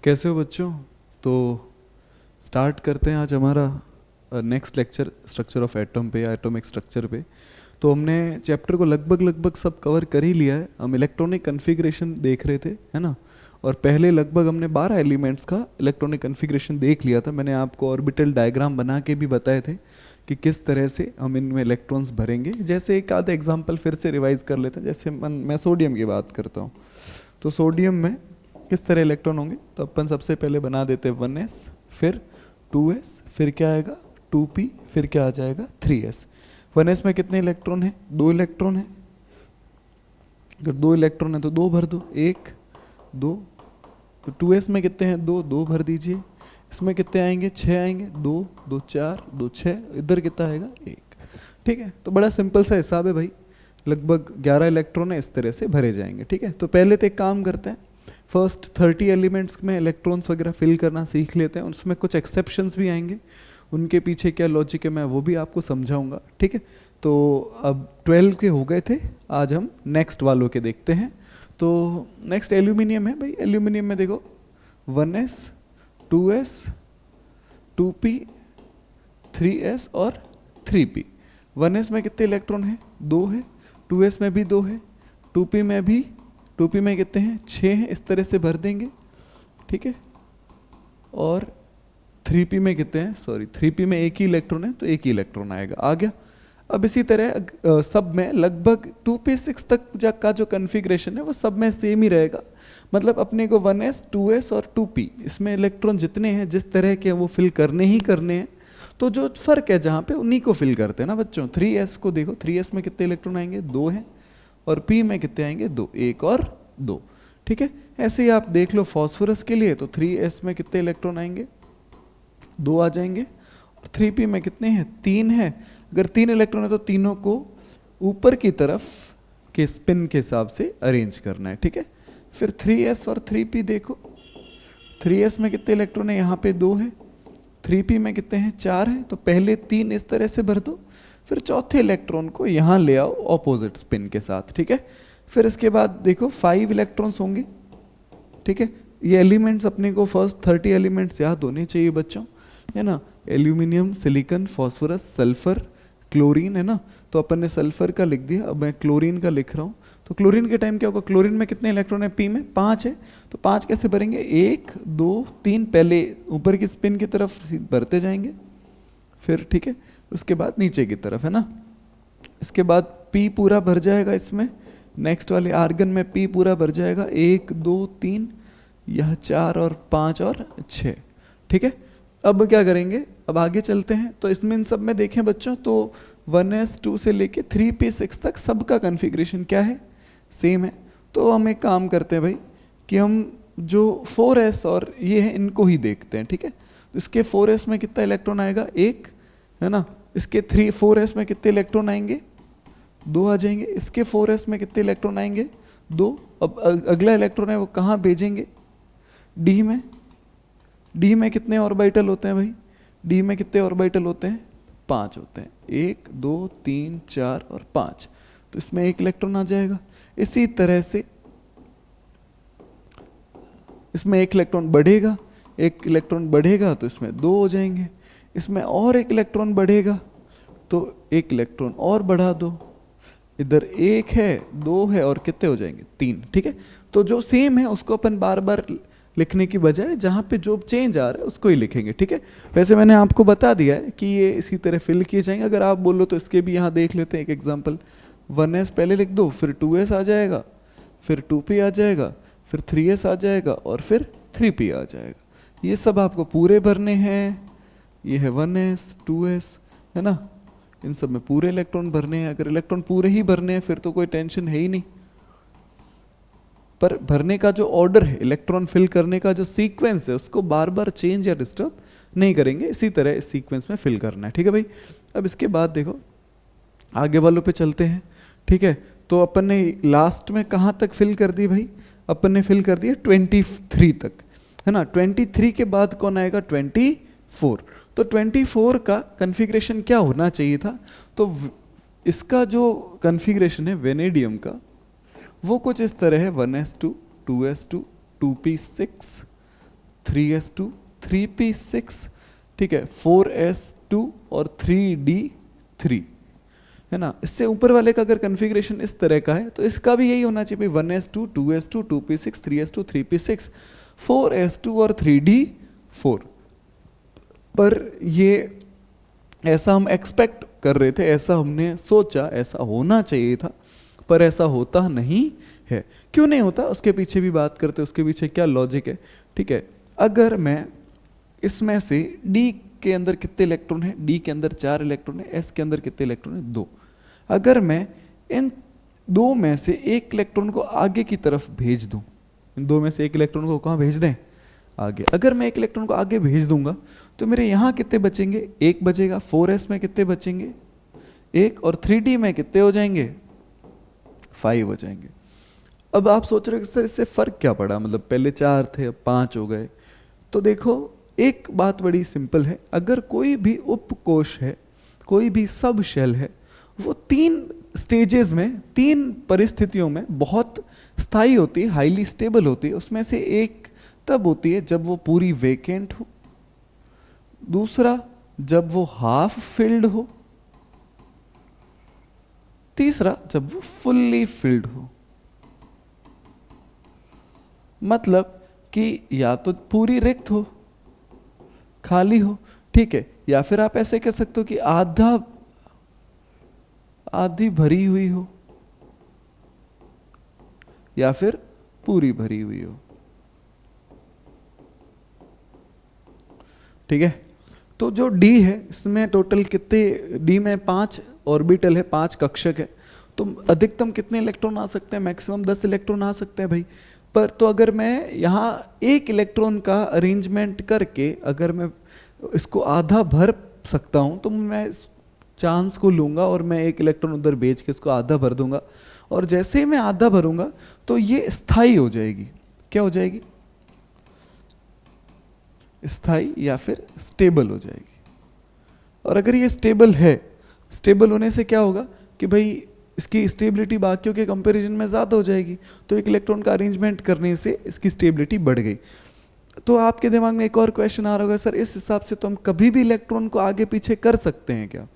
कैसे हो बच्चों? तो स्टार्ट करते हैं आज हमारा next lecture structure of atom पे, एटॉमिक स्ट्रक्चर पे। तो हमने चैप्टर को लगभग सब कवर कर ही लिया है। हम इलेक्ट्रॉनिक कन्फिग्रेशन देख रहे थे, है ना। और पहले लगभग हमने 12 एलिमेंट्स का इलेक्ट्रॉनिक कन्फिग्रेशन देख लिया था। मैंने आपको ऑर्बिटल डायग्राम बना के भी बताए थे कि किस तरह से हम इनमें इलेक्ट्रॉन्स भरेंगे। जैसे एक आधा एग्जाम्पल फिर से रिवाइज कर लेते हैं। जैसे मैं सोडियम की बात करता हूँ, तो सोडियम में किस तरह इलेक्ट्रॉन होंगे। तो अपन सबसे पहले बना देते हैं 1s, फिर 2s, फिर क्या आएगा 2p, फिर क्या आ जाएगा 3s। 1s में कितने इलेक्ट्रॉन है? 2 इलेक्ट्रॉन है। अगर 2 इलेक्ट्रॉन है तो 2 भर दो, 1 2। तो 2s में कितने हैं? 2 2 भर दीजिए। इसमें कितने आएंगे? 6 आएंगे। 2 2 4 2 6। इधर कितना आएगा? 1। ठीक है, तो बड़ा सिंपल सा हिसाब है भाई। लगभग 11 इलेक्ट्रॉन है, इस तरह से भरे जाएंगे। ठीक है, तो पहले तो एक काम करते हैं, फर्स्ट 30 एलिमेंट्स में इलेक्ट्रॉन्स वगैरह फिल करना सीख लेते हैं। उसमें कुछ एक्सेप्शंस भी आएंगे, उनके पीछे क्या लॉजिक है मैं वो भी आपको समझाऊंगा। ठीक है, तो अब 12 के हो गए थे, आज हम नेक्स्ट वालों के देखते हैं। तो नेक्स्ट एल्यूमिनियम है भाई। एल्यूमिनियम में देखो 1s 2s 2p 3s और 3p। 1s में कितने इलेक्ट्रॉन है? 2 है। 2s में भी 2 है। 2p में भी, 2p में कितने हैं? 6 हैं। इस तरह से भर देंगे। ठीक है, और 3p में कितने हैं? सॉरी, 3p में एक ही इलेक्ट्रॉन है तो एक ही इलेक्ट्रॉन आएगा, आ गया। अब इसी तरह सब में लगभग 2p6 तक का जो कन्फिग्रेशन है वो सब में सेम ही रहेगा। मतलब अपने को 1s 2s और 2p इसमें इलेक्ट्रॉन जितने हैं जिस तरह के वो फिल करने ही करने हैं। तो जो फर्क है जहाँ पे उन्हीं को फिल करते हैं ना बच्चों। 3s को देखो, 3s में कितने इलेक्ट्रॉन आएंगे? 2 हैं। और p में कितने आएंगे? 2, 1 और 2। ठीक है, ऐसे ही आप देख लो फॉस्फोरस के लिए, तो 3s में कितने इलेक्ट्रॉन आएंगे? 2 आ जाएंगे। और 3p में कितने हैं? 3 है। अगर 3 इलेक्ट्रॉन है तो तीनों को ऊपर की तरफ के स्पिन के हिसाब से अरेंज करना है। ठीक है, फिर 3s और 3p देखो, 3s में कितने इलेक्ट्रॉन है? यहाँ पे 2 है। 3p में कितने हैं? 4 है। तो पहले 3 इस तरह से भर दो, फिर चौथे इलेक्ट्रॉन को यहाँ ले आओ ऑपोजिट स्पिन के साथ। ठीक है, फिर इसके बाद देखो 5 इलेक्ट्रॉन्स होंगे। ठीक है, ये एलिमेंट्स अपने को फर्स्ट 30 एलिमेंट्स याद होने चाहिए बच्चों, है ना। Aluminium, silicon, phosphorus, sulphur, chlorine, है ना। तो अपन ने सल्फर का लिख दिया, अब मैं क्लोरीन का लिख रहा हूँ। तो क्लोरीन के टाइम क्या होगा? क्लोरीन में कितने इलेक्ट्रॉन है? p में 5 है। तो 5 कैसे भरेंगे? 1 2 3, पहले ऊपर की स्पिन की तरफ भरते जाएंगे, फिर ठीक है उसके बाद नीचे की तरफ, है ना। इसके बाद p पूरा भर जाएगा इसमें। नेक्स्ट वाले आर्गन में p पूरा भर जाएगा, 1 2 3, यह 4 और 5 और 6। ठीक है, अब क्या करेंगे? अब आगे चलते हैं। तो इसमें इन सब में देखें बच्चों, तो 1s 2 से लेके 3p6 तक सबका कन्फिग्रेशन क्या है? सेम है। तो हम एक काम करते हैं भाई कि हम जो 4s और ये है इनको ही देखते हैं। ठीक है, इसके 4s में कितना इलेक्ट्रॉन आएगा? 1, है ना। इसके 4s में कितने इलेक्ट्रॉन आएंगे? 2 आ जाएंगे। इसके 4s में कितने इलेक्ट्रॉन आएंगे? 2। अब अगला इलेक्ट्रॉन है वो कहाँ भेजेंगे? d में। d में कितने ऑर्बिटल होते हैं भाई? d में कितने ऑर्बिटल होते हैं? 5 होते हैं। 1 2 3 4 और 5। तो इसमें 1 इलेक्ट्रॉन आ जाएगा। इसी तरह से इसमें 1 इलेक्ट्रॉन बढ़ेगा, 1 इलेक्ट्रॉन बढ़ेगा तो इसमें 2 हो जाएंगे। इसमें और 1 इलेक्ट्रॉन बढ़ेगा तो 1 इलेक्ट्रॉन और बढ़ा दो। इधर 1 है, 2 है और कितने हो जाएंगे? 3। ठीक है, तो जो सेम है उसको अपन बार बार लिखने की बजाय जहाँ पे जो चेंज आ रहा है उसको ही लिखेंगे। ठीक है, वैसे मैंने आपको बता दिया है कि ये इसी तरह फिल किए जाएंगे। अगर आप बोलो तो इसके भी यहाँ देख लेते हैं एक एग्जांपल। 1s पहले लिख दो, फिर 2s आ जाएगा, फिर 2p आ जाएगा, फिर 3s आ जाएगा और फिर 3p आ जाएगा। ये सब आपको पूरे भरने हैं। ये है 1s 2s, है ना। इन सब में पूरे इलेक्ट्रॉन भरने हैं। अगर इलेक्ट्रॉन पूरे ही भरने हैं फिर तो कोई टेंशन है ही नहीं। पर भरने का जो ऑर्डर है, इलेक्ट्रॉन फिल करने का जो सीक्वेंस है, उसको बार बार चेंज या डिस्टर्ब नहीं करेंगे। इसी तरह इस सीक्वेंस में फिल करना है। ठीक है भाई, अब इसके बाद देखो आगे वालों पे चलते हैं। ठीक है, तो अपन ने लास्ट में कहाँ तक फिल कर दी भाई? अपन ने फिल कर दिया 23 तक, है ना। 23 के बाद कौन आएगा? 24। तो 24 का कन्फिग्रेशन क्या होना चाहिए था? तो इसका जो कन्फिग्रेशन है वेनेडियम का वो कुछ इस तरह है, 1s2 2s2 2p6 3s2 3p6, ठीक है, 4s2 और 3d3, है ना। इससे ऊपर वाले का अगर कन्फिग्रेशन इस तरह का है तो इसका भी यही होना चाहिए, 1s2 2s2 2p6 3s2 3p6 4s2 और 3d4। पर ये ऐसा हम एक्सपेक्ट कर रहे थे, ऐसा हमने सोचा, ऐसा होना चाहिए था, पर ऐसा होता नहीं है। क्यों नहीं होता उसके पीछे भी बात करते, उसके पीछे क्या लॉजिक है, ठीक है। अगर मैं इसमें से D के अंदर कितने इलेक्ट्रॉन है, D के अंदर 4 इलेक्ट्रॉन है, S के अंदर कितने इलेक्ट्रॉन है, 2। अगर मैं इन 2 में से एक इलेक्ट्रॉन को आगे की तरफ भेज दूं, इन 2 में से एक इलेक्ट्रॉन को कहाँ भेज दें, आगे। अगर मैं एक इलेक्ट्रॉन को आगे भेज दूंगा तो मेरे यहाँ कितने बचेंगे, 1 बचेगा। 4s में कितने बचेंगे, 1, और 3d में कितने हो जाएंगे, 5 हो जाएंगे। अब आप सोच रहे हो कि सर इससे फर्क क्या पड़ा, मतलब पहले 4 थे अब 5 हो गए। तो देखो एक बात बड़ी सिंपल है, अगर कोई भी उपकोश है, कोई भी सब शेल है, वो 3 स्टेजेस में, 3 परिस्थितियों में बहुत स्थायी होती है, हाईली स्टेबल होती है। उसमें से एक तब होती है जब वो पूरी वेकेंट हो, दूसरा जब वो हाफ फिल्ड हो, तीसरा जब वो फुल्ली फिल्ड हो। मतलब कि या तो पूरी रिक्त हो, खाली हो, ठीक है, या फिर आप ऐसे कह सकते हो कि आधी भरी हुई हो, या फिर पूरी भरी हुई हो, ठीक है। तो जो D है इसमें टोटल कितने, D में 5 ऑर्बिटल है, 5 कक्षक है, तो अधिकतम कितने इलेक्ट्रॉन आ सकते हैं, मैक्सिमम 10 इलेक्ट्रॉन आ सकते हैं भाई। पर तो अगर मैं यहाँ एक इलेक्ट्रॉन का अरेंजमेंट करके अगर मैं इसको आधा भर सकता हूँ तो मैं इस चांस को लूँगा और मैं एक इलेक्ट्रॉन उधर भेज के इसको आधा भर दूंगा, और जैसे ही मैं आधा भरूंगा तो ये स्थायी हो जाएगी। क्या हो जाएगी, स्थायी या फिर स्टेबल हो जाएगी। और अगर ये स्टेबल है, स्टेबल होने से क्या होगा कि भाई इसकी स्टेबिलिटी बाकियों के कंपैरिजन में ज़्यादा हो जाएगी, तो एक इलेक्ट्रॉन का अरेंजमेंट करने से इसकी स्टेबिलिटी बढ़ गई। तो आपके दिमाग में एक और क्वेश्चन आ रहा होगा, सर इस हिसाब से तो हम कभी भी इलेक्ट्रॉन को आगे पीछे कर सकते हैं क्या?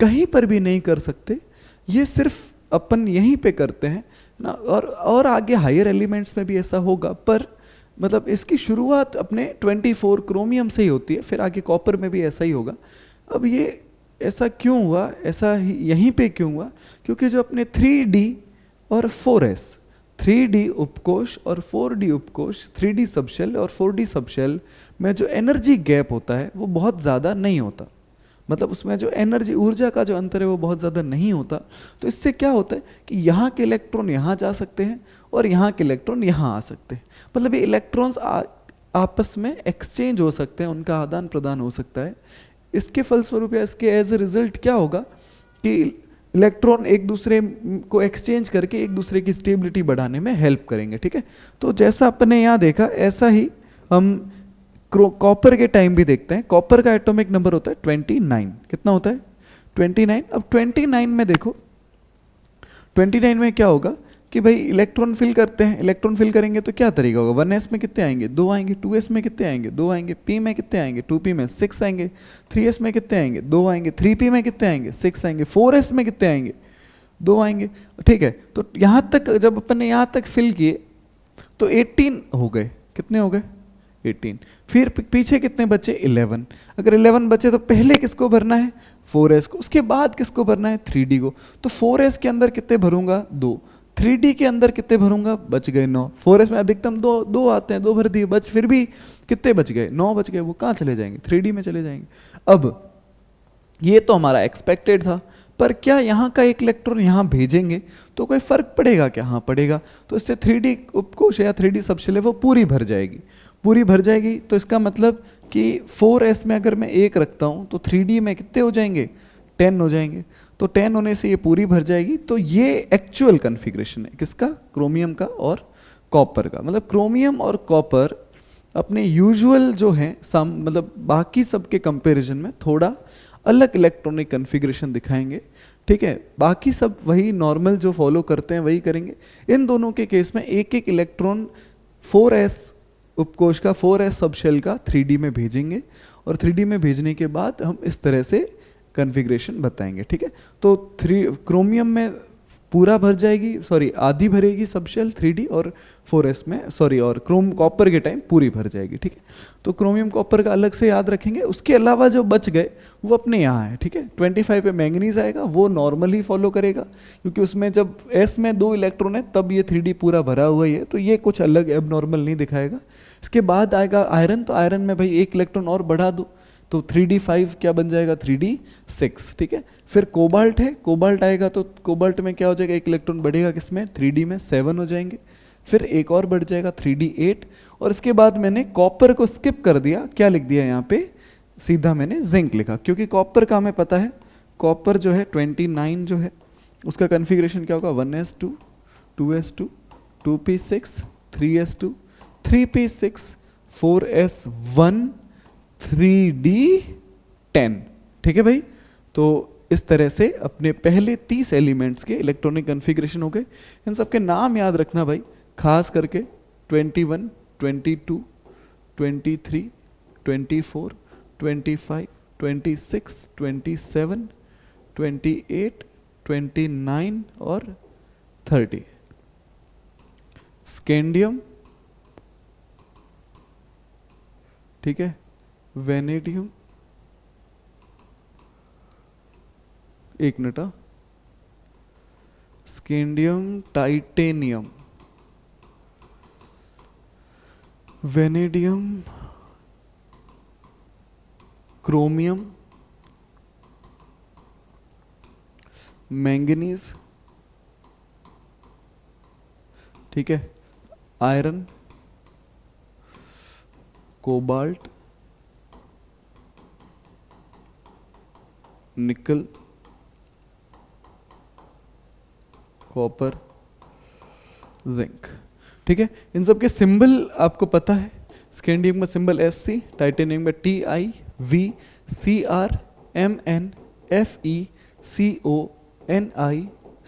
कहीं पर भी नहीं कर सकते, ये सिर्फ अपन यहीं पे करते हैं ना, और आगे हायर एलिमेंट्स में भी ऐसा होगा, पर मतलब इसकी शुरुआत अपने 24 क्रोमियम से ही होती है, फिर आगे कॉपर में भी ऐसा ही होगा। अब ये ऐसा क्यों हुआ, ऐसा यहीं पे क्यों हुआ? क्योंकि जो अपने 3D और 4s, 3D उपकोश और 4D उपकोश, 3D सबशेल और 4D सबशेल में जो एनर्जी गैप होता है वो बहुत ज़्यादा नहीं होता, मतलब उसमें जो एनर्जी, ऊर्जा का जो अंतर है वो बहुत ज़्यादा नहीं होता। तो इससे क्या होता है कि यहाँ के इलेक्ट्रॉन यहाँ जा सकते हैं और यहाँ के इलेक्ट्रॉन यहाँ आ सकते हैं, मतलब ये इलेक्ट्रॉन्स आपस में एक्सचेंज हो सकते हैं, उनका आदान प्रदान हो सकता है। इसके फलस्वरूप या इसके एज ए रिजल्ट क्या होगा कि इलेक्ट्रॉन एक दूसरे को एक्सचेंज करके एक दूसरे की स्टेबिलिटी बढ़ाने में हेल्प करेंगे, ठीक है। तो जैसा अपने यहाँ देखा ऐसा ही हम कॉपर के टाइम भी देखते हैं। कॉपर का एटॉमिक नंबर होता है 29। कितना होता है? 29। अब 29 में देखो, 29 में क्या होगा कि भाई इलेक्ट्रॉन फिल करते हैं, इलेक्ट्रॉन फिल करेंगे तो क्या तरीका होगा, 1s में कितने आएंगे, 2 आएंगे, 2s में कितने आएंगे, 2 आएंगे, p में कितने आएंगे, 2p में 6 आएंगे, 3s में कितने आएंगे, 2 आएंगे, 3p में कितने आएंगे, 6 आएंगे, 4s में कितने आएंगे, 2 आएंगे, ठीक है। तो यहाँ तक जब अपन ने यहाँ तक फिल किए तो 18 हो गए। कितने हो गए? 18। फिर पीछे कितने बचे? 11। अगर 11 बचे तो पहले किसको भरना है? 4s को। उसके बाद किसको भरना है? 3d को। तो 4s के अंदर कितने भरूंगा? 2। 3d के अंदर कितने भरूंगा? बच गए 9। 4s में अधिकतम 2 आते हैं, 2 भर दिए, बच फिर भी कितने बच गए? 9 बच गए। वो कहाँ चले जाएंगे? 3d में चले जाएंगे। अब ये तो हमारा एक्सपेक्टेड था, पर क्या यहाँ का एक इलेक्ट्रॉन यहाँ भेजेंगे तो कोई फर्क पड़ेगा क्या? हाँ पड़ेगा। तो इससे 3D उपकोश या 3D सबशेल है वो पूरी भर जाएगी। पूरी भर जाएगी तो इसका मतलब कि 4s में अगर मैं 1 रखता हूँ तो 3D में कितने हो जाएंगे? 10 हो जाएंगे। तो 10 होने से ये पूरी भर जाएगी। तो ये एक्चुअल कन्फिग्रेशन है किसका? क्रोमियम का और कॉपर का। मतलब क्रोमियम और कॉपर अपने यूजुअल जो है मतलब बाकी सब के कंपेरिजन में थोड़ा अलग इलेक्ट्रॉनिक कन्फिग्रेशन दिखाएंगे, ठीक है। बाकी सब वही नॉर्मल जो फॉलो करते हैं वही करेंगे। इन दोनों के केस में एक एक इलेक्ट्रॉन 4s उपकोष का 4s सब शेल का 3D में भेजेंगे और 3D में भेजने के बाद हम इस तरह से कॉन्फ़िगरेशन बताएंगे, ठीक है। तो क्रोमियम में पूरा भर जाएगी, सॉरी आधी भरेगी सब शेल 3D, और 4s में सॉरी और कॉपर के टाइम पूरी भर जाएगी, ठीक है। तो क्रोमियम कॉपर का अलग से याद रखेंगे, उसके अलावा जो बच गए वो अपने यहाँ है, ठीक है। 25 पे मैंगनीज आएगा, वो नॉर्मली फॉलो करेगा क्योंकि उसमें जब s में 2 इलेक्ट्रॉन है तब ये 3D पूरा भरा हुआ ही है, तो ये कुछ अलग एबनॉर्मल नहीं दिखाएगा। इसके बाद आएगा आयरन, तो आयरन में भाई 1 इलेक्ट्रॉन और बढ़ा दो तो 3D5 क्या बन जाएगा 3D6, ठीक है। फिर कोबाल्ट है, कोबाल्ट आएगा तो कोबाल्ट में क्या हो जाएगा, 1 इलेक्ट्रॉन बढ़ेगा किसमें 3D में 7 हो जाएंगे, फिर एक और बढ़ जाएगा 3D8, और इसके बाद मैंने कॉपर को स्किप कर दिया, क्या लिख दिया यहाँ पे, सीधा मैंने जिंक लिखा, क्योंकि कॉपर का हमें पता है, कॉपर जो है 29 जो है उसका कन्फिग्रेशन क्या होगा 1s2 2s2 2p6 3s2 3p6 4s1 3d10, ठीक है भाई। तो इस तरह से अपने पहले 30 एलिमेंट्स के इलेक्ट्रॉनिक कन्फिग्रेशन हो गए। इन सब के नाम याद रखना भाई, खास करके 21 22 23 24 25 26 27 28 29 और 30। स्कैंडियम, ठीक है, वेनेडियम, एक minute, scandium, titanium, vanadium, chromium, manganese, ठीक है, आयरन, कोबाल्ट, निकल, कॉपर, जिंक, ठीक है। इन सब के सिंबल आपको पता है, स्कैंडियम का सिंबल SC, टाइटेनियम का TiV, Cr, Mn, Fe, Co, Ni,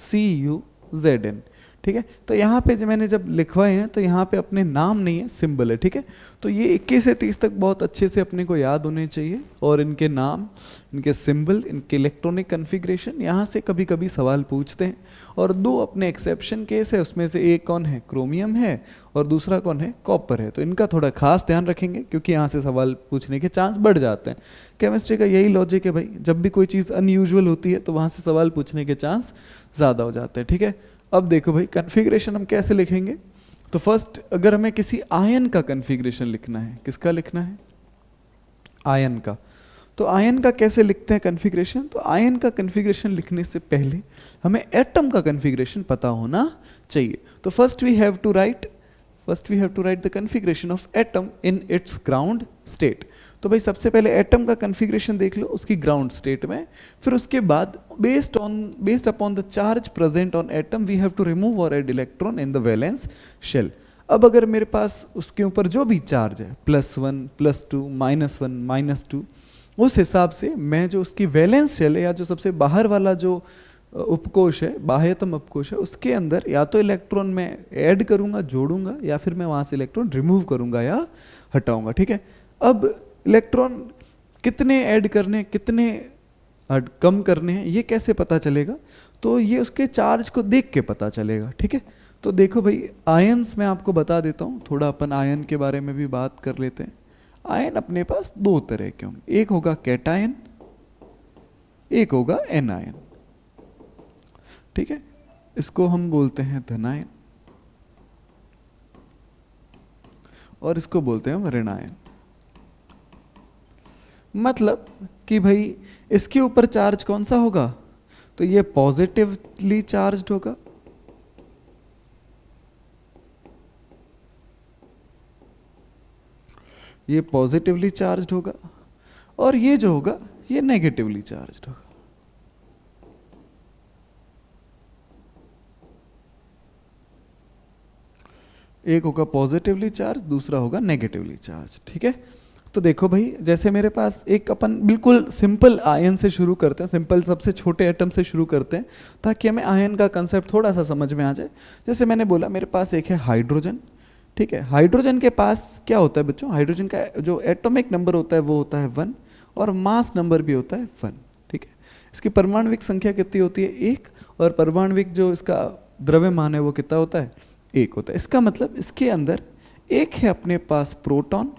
Cu, Zn, ठीक है। तो यहाँ पे जो मैंने जब लिखवाए हैं तो यहाँ पे अपने नाम नहीं है, सिंबल है, ठीक है। तो ये 21 से 30 तक बहुत अच्छे से अपने को याद होने चाहिए, और इनके नाम, इनके सिंबल, इनके इलेक्ट्रॉनिक कन्फिग्रेशन, यहाँ से कभी कभी सवाल पूछते हैं। और 2 अपने एक्सेप्शन केस है, उसमें से एक कौन है, क्रोमियम है, और दूसरा कौन है, कॉपर है। तो इनका थोड़ा खास ध्यान रखेंगे क्योंकि यहाँ से सवाल पूछने के चांस बढ़ जाते हैं। केमिस्ट्री का यही लॉजिक है भाई, जब भी कोई चीज़ अनयूजुअल होती है तो वहाँ से सवाल पूछने के चांस ज़्यादा हो जाते हैं, ठीक है। अब देखो भाई कन्फिग्रेशन हम कैसे लिखेंगे। तो फर्स्ट अगर हमें किसी आयन का कन्फिग्रेशन लिखना है, किसका लिखना है, आयन का, तो आयन का कैसे लिखते हैं कन्फिग्रेशन। तो आयन का कन्फिग्रेशन लिखने से पहले हमें एटम का कन्फिग्रेशन पता होना चाहिए। तो first we have to write the configuration of atom in its ground state. तो भाई सबसे पहले एटम का कन्फिग्रेशन देख लो उसकी ग्राउंड स्टेट में, फिर उसके बाद based upon the charge present on atom we have to remove और add electron in the valence shell. अब अगर मेरे पास उसके ऊपर जो भी चार्ज है +1 +2 -1 -2, उस हिसाब से मैं जो उसकी वैलेंस शेल है या जो सबसे बाहर वाला जो उपकोष है, बाह्यतम उपकोष है, उसके अंदर या तो इलेक्ट्रॉन में ऐड करूंगा, जोड़ूंगा, या फिर मैं वहां से इलेक्ट्रॉन रिमूव करूंगा या हटाऊंगा, ठीक है। अब इलेक्ट्रॉन कितने ऐड करने, कितने कम करने हैं, ये कैसे पता चलेगा, तो ये उसके चार्ज को देख के पता चलेगा, ठीक है। तो देखो भाई आयन्स मैं आपको बता देता हूँ, थोड़ा अपन आयन के बारे में भी बात कर लेते हैं। आयन अपने पास 2 तरह के होंगे, एक होगा कैटायन, एक होगा एनायन, ठीक है। इसको हम बोलते हैं धनायन और इसको बोलते हैं हम ऋणायन। मतलब कि भाई इसके ऊपर चार्ज कौन सा होगा, तो ये पॉजिटिवली चार्ज्ड होगा, ये पॉजिटिवली चार्ज्ड होगा, और ये जो होगा ये नेगेटिवली चार्ज्ड होगा। एक होगा पॉजिटिवली चार्ज, दूसरा होगा नेगेटिवली चार्ज, ठीक है। तो देखो भाई जैसे मेरे पास एक अपन बिल्कुल सिंपल आयन से शुरू करते हैं, सिंपल सबसे छोटे एटम से शुरू करते हैं ताकि हमें आयन का कंसेप्ट थोड़ा सा समझ में आ जाए। जैसे मैंने बोला मेरे पास एक है हाइड्रोजन, ठीक है। हाइड्रोजन के पास क्या होता है बच्चों, हाइड्रोजन का जो एटॉमिक नंबर होता है वो होता है 1 और मास नंबर भी होता है 1, ठीक है। इसकी परमाणविक संख्या कितनी होती है 1, और परमाणविक जो इसका द्रव्यमान है वो कितना होता है 1 होता है। इसका मतलब इसके अंदर एक है अपने पास प्रोटॉन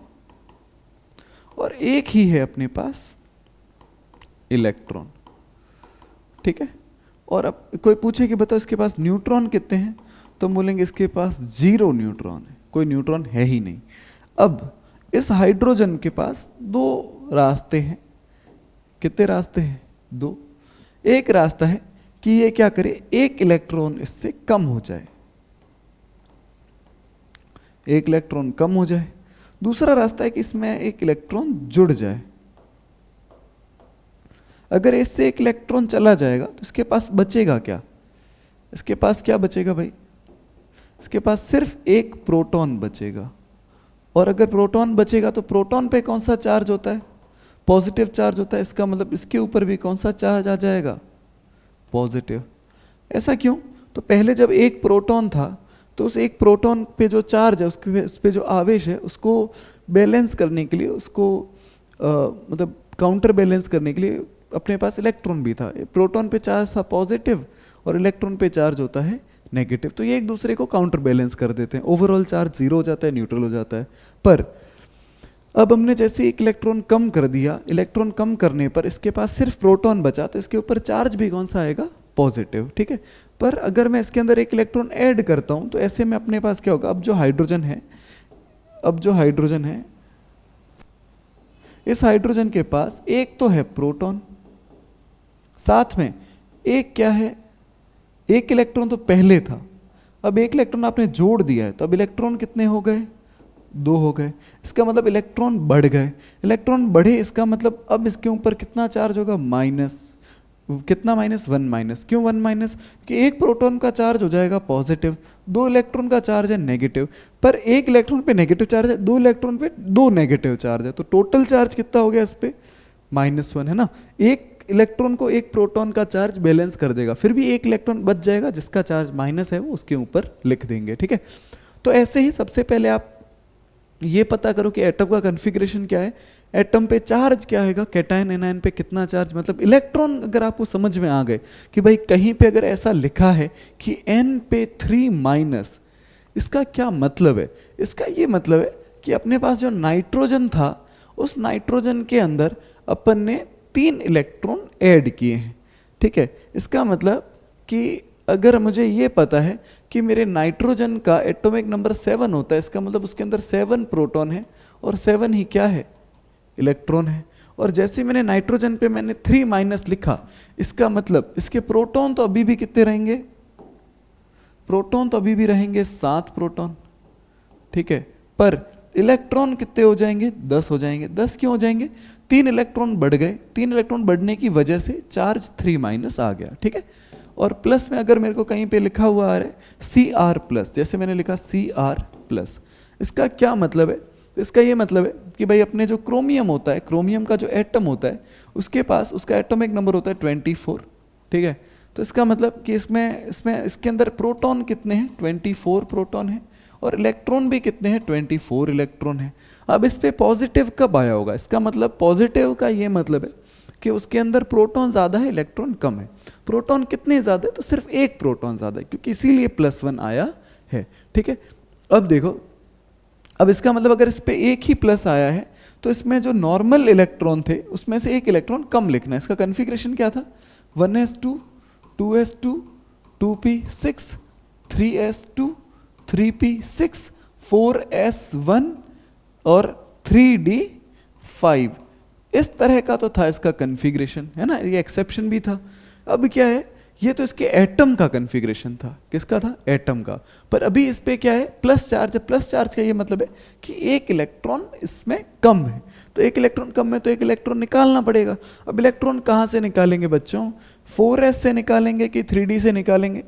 और एक ही है अपने पास इलेक्ट्रॉन, ठीक है। और अब कोई पूछे कि बताओ इसके पास न्यूट्रॉन कितने हैं, तो हम बोलेंगे इसके पास 0 न्यूट्रॉन है, कोई न्यूट्रॉन है ही नहीं। अब इस हाइड्रोजन के पास 2 रास्ते हैं। कितने रास्ते हैं 2। एक रास्ता है कि ये क्या करे, एक इलेक्ट्रॉन इससे कम हो जाए, एक इलेक्ट्रॉन कम हो जाए। दूसरा रास्ता है कि इसमें एक इलेक्ट्रॉन जुड़ जाए। अगर इससे एक इलेक्ट्रॉन चला जाएगा तो इसके पास बचेगा क्या, इसके पास क्या बचेगा भाई, इसके पास सिर्फ एक प्रोटॉन बचेगा। और अगर प्रोटॉन बचेगा तो प्रोटॉन पे कौन सा चार्ज होता है, पॉजिटिव चार्ज होता है। इसका मतलब इसके ऊपर भी कौन सा चार्ज आ जाएगा, पॉजिटिव। ऐसा क्यों, तो पहले जब एक प्रोटॉन था तो उस एक प्रोटॉन पे जो चार्ज है उस पे जो आवेश है उसको बैलेंस करने के लिए, उसको मतलब काउंटर बैलेंस करने के लिए अपने पास इलेक्ट्रॉन भी था। प्रोटॉन पे चार्ज था पॉजिटिव और इलेक्ट्रॉन पे चार्ज होता है नेगेटिव, तो ये एक दूसरे को काउंटर बैलेंस कर देते हैं। ओवरऑल चार्ज 0 हो जाता है, न्यूट्रल हो जाता है। पर अब हमने जैसे एक इलेक्ट्रॉन कम कर दिया, इलेक्ट्रॉन कम करने पर इसके पास सिर्फ प्रोटॉन बचा, तो इसके ऊपर चार्ज भी कौन सा आएगा, पॉजिटिव, ठीक है। पर अगर मैं इसके अंदर एक इलेक्ट्रॉन ऐड करता हूं तो ऐसे में अपने पास क्या होगा, अब जो हाइड्रोजन है, इस हाइड्रोजन के पास एक तो है प्रोटॉन, साथ में एक क्या है, एक इलेक्ट्रॉन तो पहले था, अब एक इलेक्ट्रॉन आपने जोड़ दिया है, तो अब इलेक्ट्रॉन कितने हो गए, 2 हो गए। इसका मतलब इलेक्ट्रॉन बढ़ गए। इलेक्ट्रॉन बढ़े इसका मतलब अब इसके ऊपर कितना चार्ज होगा, माइनस। कितना माइनस, 1 माइनस। क्यों 1 माइनस, कि एक प्रोटॉन का चार्ज हो जाएगा पॉजिटिव, 2 इलेक्ट्रॉन का चार्ज है नेगेटिव। पर एक इलेक्ट्रॉन पे नेगेटिव चार्ज है, 2 इलेक्ट्रॉन पे 2 नेगेटिव चार्ज है, तो टोटल चार्ज कितना हो गया इस पे, -1 है ना। एक इलेक्ट्रॉन को एक प्रोटॉन का चार्ज बैलेंस कर देगा, फिर भी एक इलेक्ट्रॉन बच जाएगा जिसका चार्ज माइनस है, वो उसके ऊपर लिख देंगे, ठीक है। तो ऐसे ही सबसे पहले आप ये पता करो कि एटम का कॉन्फ़िगरेशन क्या है, एटम पे चार्ज क्या है, कैटायन एनायन पे कितना चार्ज, मतलब इलेक्ट्रॉन अगर आपको समझ में आ गए कि भाई कहीं पे अगर ऐसा लिखा है कि n पे 3 माइनस, इसका क्या मतलब है, इसका ये मतलब है कि अपने पास जो नाइट्रोजन था उस नाइट्रोजन के अंदर अपन ने 3 इलेक्ट्रॉन ऐड किए हैं, ठीक है। इसका मतलब कि अगर मुझे ये पता है कि मेरे नाइट्रोजन का एटॉमिक नंबर 7 होता है, इसका मतलब उसके अंदर 7 प्रोटॉन है और 7 ही क्या है, इलेक्ट्रॉन है। और जैसे ही मैंने नाइट्रोजन पे मैंने 3 माइनस लिखा, इसका मतलब इसके प्रोटॉन तो अभी भी कितने रहेंगे, प्रोटॉन तो अभी भी रहेंगे 7 प्रोटॉन, ठीक है। पर इलेक्ट्रॉन कितने हो जाएंगे, 10 हो जाएंगे। 10 क्यों हो जाएंगे, 3 इलेक्ट्रॉन बढ़ गए, 3 इलेक्ट्रॉन बढ़ने की वजह से चार्ज 3 माइनस आ गया, ठीक है। और प्लस में अगर मेरे को कहीं पे लिखा हुआ आ रहा है Cr प्लस, जैसे मैंने लिखा Cr प्लस, इसका क्या मतलब है, इसका ये मतलब है कि भाई अपने जो क्रोमियम होता है, क्रोमियम का जो एटम होता है उसके पास उसका एटॉमिक नंबर होता है 24, ठीक है। तो इसका मतलब कि इसके अंदर प्रोटॉन कितने हैं, 24 प्रोटॉन है, और इलेक्ट्रॉन भी कितने हैं, 24 इलेक्ट्रॉन है। अब इस पे पॉजिटिव कब आया होगा, इसका मतलब पॉजिटिव का ये मतलब है कि उसके अंदर प्रोटॉन ज़्यादा है, इलेक्ट्रॉन कम है। प्रोटॉन कितने ज़्यादा है, तो सिर्फ एक प्रोटॉन ज़्यादा है, क्योंकि इसीलिए +1 आया है, ठीक है। अब देखो, अब इसका मतलब अगर इस पे एक ही प्लस आया है तो इसमें जो नॉर्मल इलेक्ट्रॉन थे उसमें से एक इलेक्ट्रॉन कम लिखना है। इसका कन्फिग्रेशन क्या था, 1s2 2s2 2p6 3s2 3p6 4s1 और 3d5, इस तरह का तो था इसका कन्फिग्रेशन, है ना, ये एक्सेप्शन भी था। अब क्या है, ये तो इसके एटम का कन्फिग्रेशन था, किसका था, एटम का। पर अभी इस पे क्या है, प्लस चार्ज है। प्लस चार्ज का ये मतलब है कि एक इलेक्ट्रॉन इसमें कम है, तो एक इलेक्ट्रॉन कम है तो एक इलेक्ट्रॉन निकालना पड़ेगा। अब इलेक्ट्रॉन कहाँ से निकालेंगे बच्चों, 4s से निकालेंगे कि 3d से निकालेंगे,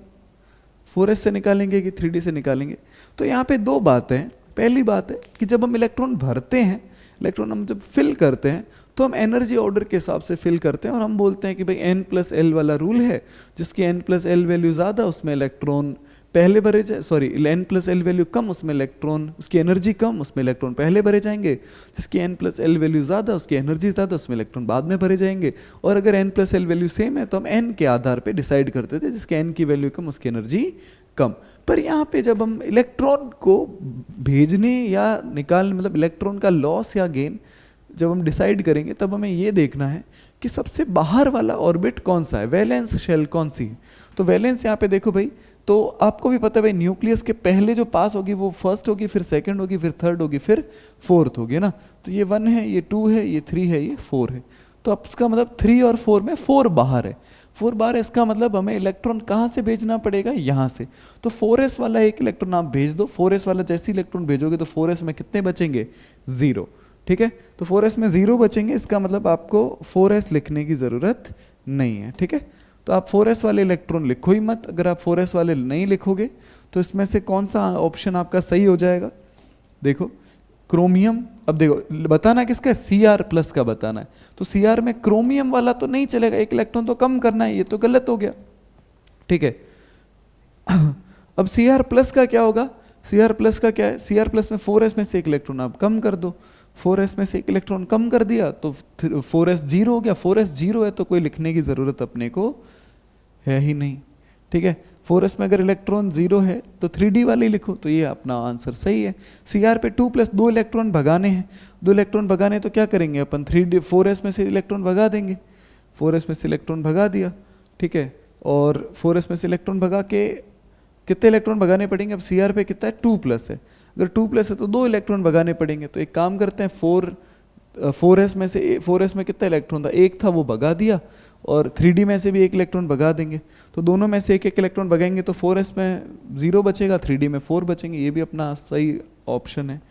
4s से निकालेंगे कि 3d से निकालेंगे। तो यहाँ पे 2 बातें हैं। पहली बात है कि जब हम इलेक्ट्रॉन भरते हैं, इलेक्ट्रॉन हम जब फिल करते हैं तो हम एनर्जी ऑर्डर के हिसाब से फिल करते हैं, और हम बोलते हैं कि भाई n+l वाला रूल है, जिसकी n+l वैल्यू ज़्यादा उसमें इलेक्ट्रॉन पहले भरे जाए, sorry n plus L value कम उसमें इलेक्ट्रॉन, उसकी एनर्जी कम उसमें इलेक्ट्रॉन पहले भरे जाएंगे, जिसकी n प्लस एल वैल्यू ज़्यादा उसकी एनर्जी ज़्यादा उसमें इलेक्ट्रॉन बाद में भरे जाएंगे। और अगर n plus L value same है तो हम n के आधार पे डिसाइड करते थे, जिसके n की वैल्यू कम उसकी एनर्जी कम। पर यहाँ पे जब हम इलेक्ट्रॉन को भेजने या निकालने, मतलब इलेक्ट्रॉन का लॉस या गेन जब हम डिसाइड करेंगे, तब हमें ये देखना है कि सबसे बाहर वाला ऑर्बिट कौन सा है, वैलेंस शेल कौन सी है। तो वैलेंस यहाँ पे देखो भाई, तो आपको भी पता है भाई न्यूक्लियस के पहले जो पास होगी वो फर्स्ट होगी, फिर सेकंड होगी, फिर थर्ड होगी, फिर फोर्थ होगी ना। तो ये 1 है, ये 2 है, ये 3 है, ये 4 है। तो अब इसका मतलब 3 और 4 में 4 बाहर है, 4 बाहर है, इसका मतलब हमें इलेक्ट्रॉन कहाँ से भेजना पड़ेगा, यहाँ से। तो 4s वाला एक इलेक्ट्रॉन आप भेज दो, 4s वाला जैसे इलेक्ट्रॉन भेजोगे तो 4s में कितने बचेंगे, 0। ठीक है, तो 4s में 0 बचेंगे, इसका मतलब आपको 4s लिखने की ज़रूरत नहीं है। ठीक है, तो आप 4s वाले इलेक्ट्रॉन लिखो ही मत। अगर आप 4s वाले नहीं लिखोगे तो इसमें से कौन सा ऑप्शन आपका सही हो जाएगा, देखो क्रोमियम। अब देखो बताना किसका है, Cr+ का बताना है। तो Cr में क्रोमियम वाला तो नहीं चलेगा, एक इलेक्ट्रॉन तो कम करना है, ये तो गलत हो गया। ठीक है, अब Cr+ का क्या होगा, Cr+ का क्या है, Cr+ में 4s में से एक इलेक्ट्रॉन आप कम कर दो, 4s में से एक इलेक्ट्रॉन कम कर दिया तो 4s 0 हो गया। 4s 0 है तो कोई लिखने की ज़रूरत अपने को है ही नहीं। ठीक है, 4s में अगर इलेक्ट्रॉन 0 है तो 3d वाले लिखो, तो ये अपना आंसर सही है। Cr पे 2+ 2 इलेक्ट्रॉन भगाने हैं, 2 इलेक्ट्रॉन भगाने तो क्या करेंगे अपन, 4s में से इलेक्ट्रॉन भगा देंगे, 4s में से इलेक्ट्रॉन भगा दिया। ठीक है, और 4s में से इलेक्ट्रॉन भगा के कितने इलेक्ट्रॉन भगाने पड़ेंगे, अब Cr पे कितना है, 2+ है, अगर 2+ है तो 2 इलेक्ट्रॉन भगाने पड़ेंगे। तो एक काम करते हैं, 4s में से 4s में कितना इलेक्ट्रॉन था, एक था, वो भगा दिया, और 3d में से भी एक इलेक्ट्रॉन भगा देंगे। तो दोनों में से एक एक इलेक्ट्रॉन भगाएंगे तो 4s में 0 बचेगा, 3d में 4 बचेंगे, ये भी अपना सही ऑप्शन है।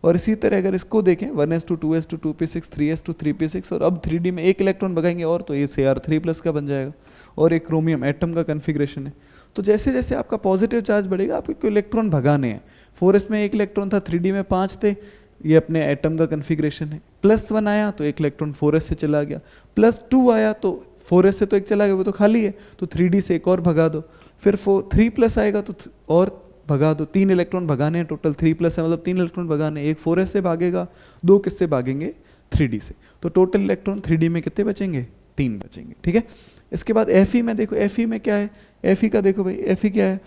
और इसी तरह अगर इसको देखें 1s2 2s2 2p6 3s2 3p6, और अब 3d में एक इलेक्ट्रॉन भगाएंगे और तो ये Cr3+ का बन जाएगा, और एक क्रोमियम एटम का कन्फिग्रेशन है। तो जैसे जैसे आपका पॉजिटिव चार्ज बढ़ेगा आपको इलेक्ट्रॉन भगाने हैं। 4s में एक इलेक्ट्रॉन था, 3d में 5 थे, ये अपने एटम का कन्फिग्रेशन है। +1 आया तो एक इलेक्ट्रॉन 4s से चला गया, +2 आया तो 4s से तो एक चला गया, वो तो खाली है, तो 3d से एक और भगा दो, फिर 3+ आएगा तो और भगा दो, 3 इलेक्ट्रॉन भगाने हैं, टोटल 3+ है, मतलब 3 इलेक्ट्रॉन भगाने, एक 4s से भागेगा, 2 किससे भागेंगे, 3d से। तो टोटल इलेक्ट्रॉन 3d में कितने बचेंगे, 3 बचेंगे। ठीक है, इसके बाद Fe में देखो, Fe में क्या है, Fe का देखो भाई, Fe क्या है,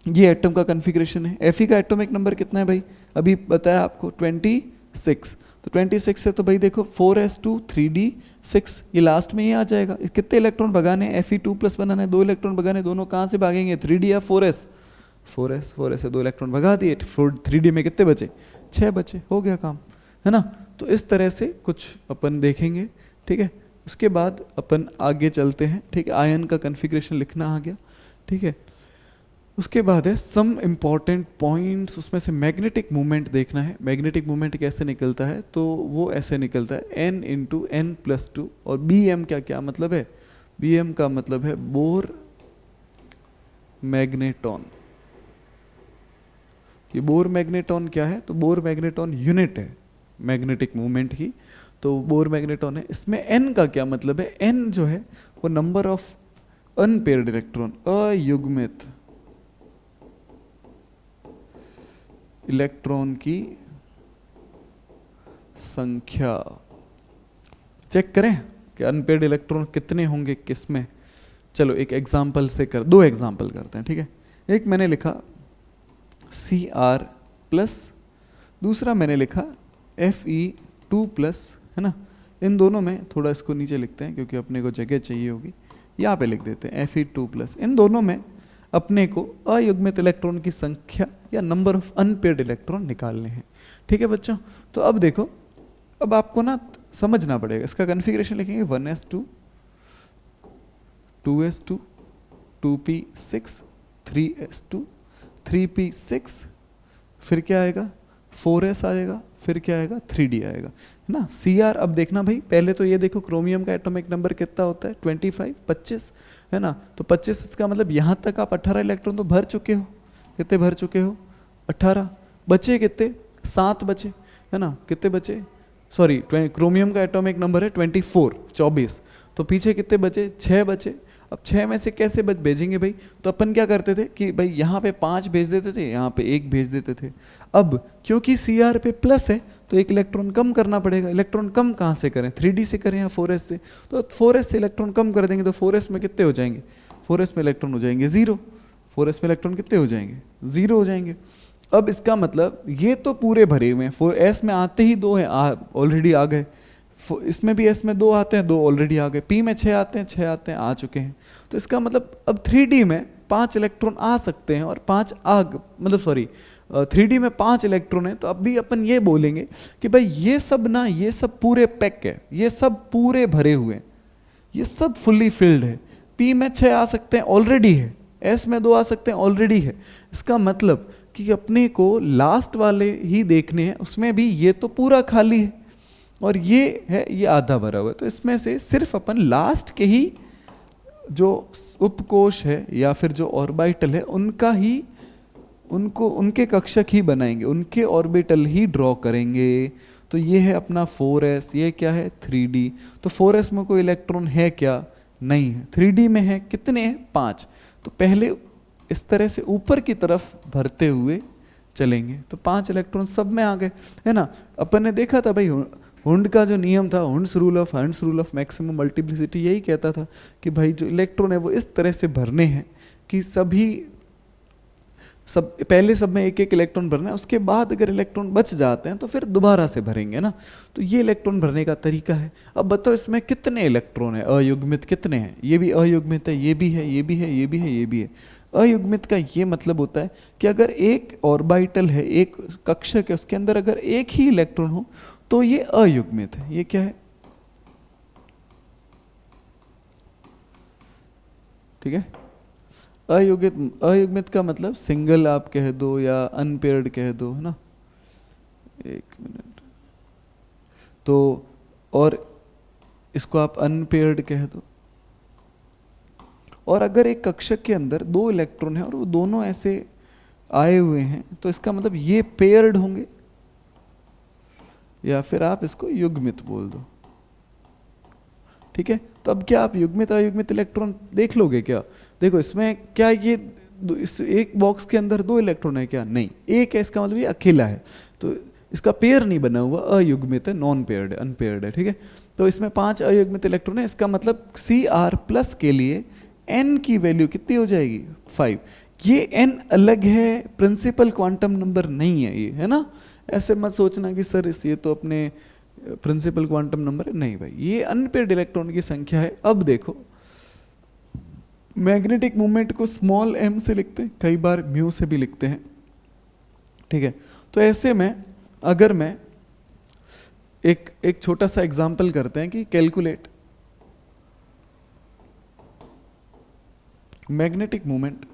ये एटम का कन्फिग्रेशन है। Fe का एटॉमिक नंबर कितना है भाई, अभी बताया आपको 26। तो 26 है तो भाई देखो 4s2 3d6, ये लास्ट में ये आ जाएगा। कितने इलेक्ट्रॉन भगाने, Fe2+ बनाने, 2 इलेक्ट्रॉन भगाने, दोनों कहाँ से भागेंगे, 3d या 4s, 4s से 2 इलेक्ट्रॉन भगा दिए, 3d में कितने बचे, 6 बचे, हो गया काम, है ना। तो इस तरह से कुछ अपन देखेंगे। ठीक है, उसके बाद अपन आगे चलते हैं। ठीक है, आयन का कन्फिग्रेशन लिखना आ गया। ठीक है, उसके बाद है सम इम्पॉर्टेंट पॉइंट्स, उसमें से मैग्नेटिक मूवमेंट देखना है। मैग्नेटिक मूवमेंट कैसे निकलता है, तो वो ऐसे निकलता है n × n+2, और Bm का क्या मतलब है, Bm का मतलब है बोर मैग्नेटॉन। ये बोर मैग्नेटॉन क्या है, तो बोर मैग्नेटॉन यूनिट है मैग्नेटिक मूवमेंट की, तो बोर मैग्नेटॉन है। इसमें n का क्या मतलब है, n जो है वो नंबर ऑफ अनपेयर्ड इलेक्ट्रॉन, अयुग्मित इलेक्ट्रॉन की संख्या। चेक करें कि अनपेयर्ड इलेक्ट्रॉन कितने होंगे किसमें। चलो एक एग्जांपल से 2 एग्जांपल करते हैं। ठीक है, एक मैंने लिखा Cr+, दूसरा मैंने लिखा Fe2+, है ना। इन दोनों में थोड़ा इसको नीचे लिखते हैं क्योंकि अपने को जगह चाहिए होगी, यहाँ पे लिख देते हैं Fe2+। इन दोनों में अपने को अयुग्मित इलेक्ट्रॉन की संख्या या नंबर ऑफ अनपेयर्ड इलेक्ट्रॉन निकालने हैं। ठीक है बच्चों, तो अब देखो, अब आपको ना समझना पड़ेगा। इसका कन्फिग्रेशन लिखेंगे 1s2 2s2 2p6 3s2 3p6, फिर क्या आएगा 4s आएगा, फिर क्या आएगा 3d आएगा, है ना। Cr अब देखना भाई, पहले तो ये देखो क्रोमियम का एटॉमिक नंबर कितना होता है 25, है ना। तो 25 इसका मतलब यहाँ तक आप 18 इलेक्ट्रॉन तो भर चुके हो। कितने भर चुके हो, 18। बचे कितने, 7 बचे, है ना। कितने बचे, सॉरी क्रोमियम का एटॉमिक नंबर है 24, तो पीछे कितने बचे, 6 बचे। अब 6 में से कैसे भेजेंगे भाई? तो अपन क्या करते थे कि भाई यहाँ पे 5 भेज देते थे, यहाँ पे 1 भेज देते थे। अब क्योंकि Cr पे प्लस है तो एक इलेक्ट्रॉन कम करना पड़ेगा। इलेक्ट्रॉन कम कहाँ से करें? 3d से करें या 4s से? तो 4s से इलेक्ट्रॉन कम कर देंगे तो 4s में कितने हो जाएंगे? 4s में इलेक्ट्रॉन हो जाएंगे 0। 4s में इलेक्ट्रॉन कितने हो जाएंगे? 0 हो जाएंगे। अब इसका मतलब ये तो पूरे भरे हुए हैं, 4s में आते ही 2 हैं, ऑलरेडी आ गए। इसमें भी s में 2 आते हैं, 2 ऑलरेडी आ गए। p में 6 आते हैं, 6 आते हैं, आ चुके हैं। तो इसका मतलब अब 3d में 5 इलेक्ट्रॉन आ सकते हैं और 5 मतलब सॉरी 3d में 5 इलेक्ट्रॉन है। तो अब भी अपन ये बोलेंगे कि भाई ये सब ना, ये सब पूरे पैक है, ये सब पूरे भरे हुए हैं, ये सब फुल्ली फिल्ड है। p में 6 आ सकते हैं, ऑलरेडी है। s में 2 आ सकते हैं, ऑलरेडी है। इसका मतलब कि अपने को लास्ट वाले ही देखने हैं, उसमें भी ये तो पूरा खाली है और ये है, ये आधा भरा हुआ है। तो इसमें से सिर्फ अपन लास्ट के ही जो उपकोष है या फिर जो ऑर्बिटल है उनका ही, उनको उनके कक्षक ही बनाएंगे, उनके ऑर्बिटल ही ड्रॉ करेंगे। तो ये है अपना 4s, ये क्या है? 3d। तो 4s में कोई इलेक्ट्रॉन है क्या? नहीं है। 3d में है, कितने हैं? 5। तो पहले इस तरह से ऊपर की तरफ भरते हुए चलेंगे तो 5 इलेक्ट्रॉन सब में आ गए, है ना। अपन ने देखा था भाई हुंड का जो नियम था, Hund's rule of maximum multiplicity, यही कहता था कि भाई जो इलेक्ट्रॉन है वो इस तरह से भरने हैं कि पहले सब में एक एक इलेक्ट्रॉन भरना है, उसके बाद अगर इलेक्ट्रॉन बच जाते हैं तो फिर दोबारा से भरेंगे ना। तो ये इलेक्ट्रॉन भरने का तरीका है। अब बताओ इसमें कितने इलेक्ट्रॉन है? अयुग्मित कितने हैं? ये भी अयुग्मित है, ये भी है, ये भी है, ये भी है, ये भी है। अयुग्मित का ये मतलब होता है कि अगर एक ऑर्बिटल है, एक कक्षक है, उसके अंदर अगर एक ही इलेक्ट्रॉन हो तो ये अयुग्मित है। ये क्या है? ठीक है। अयुग्मित का मतलब सिंगल आप कह दो या अनपेयर्ड कह दो, है ना। एक मिनट। तो और इसको आप अनपेयर्ड कह दो। और अगर एक कक्षक के अंदर 2 इलेक्ट्रॉन है और वो दोनों ऐसे आए हुए हैं तो इसका मतलब ये पेयर्ड होंगे, या फिर आप इसको युग्मित बोल दो। ठीक है। तो अब क्या आप युग्मित अयुग्मित इलेक्ट्रॉन देख लोगे क्या? देखो इसमें क्या ये इस एक बॉक्स के अंदर 2 इलेक्ट्रॉन है क्या? नहीं, एक है, इसका मतलब ये अकेला है। तो इसका पेयर नहीं बना हुआ, अयुग्मित है, नॉन पेयर्ड है, अनपेयर्ड है। ठीक है। तो इसमें 5 अयुग्मित इलेक्ट्रॉन है। इसका मतलब Cr+ के लिए n की वैल्यू कितनी हो जाएगी? 5। ये n अलग है, प्रिंसिपल क्वांटम नंबर नहीं है ये, है ना। ऐसे मत सोचना कि सर ये तो अपने प्रिंसिपल क्वांटम नंबर है, नहीं भाई, ये अनपेयर्ड इलेक्ट्रॉन की संख्या है। अब देखो मैग्नेटिक मोमेंट को स्मॉल m से लिखते हैं, कई बार म्यू से भी लिखते हैं। ठीक है। तो ऐसे में अगर मैं एक छोटा सा एग्जांपल करते हैं कि कैलकुलेट मैग्नेटिक मोमेंट,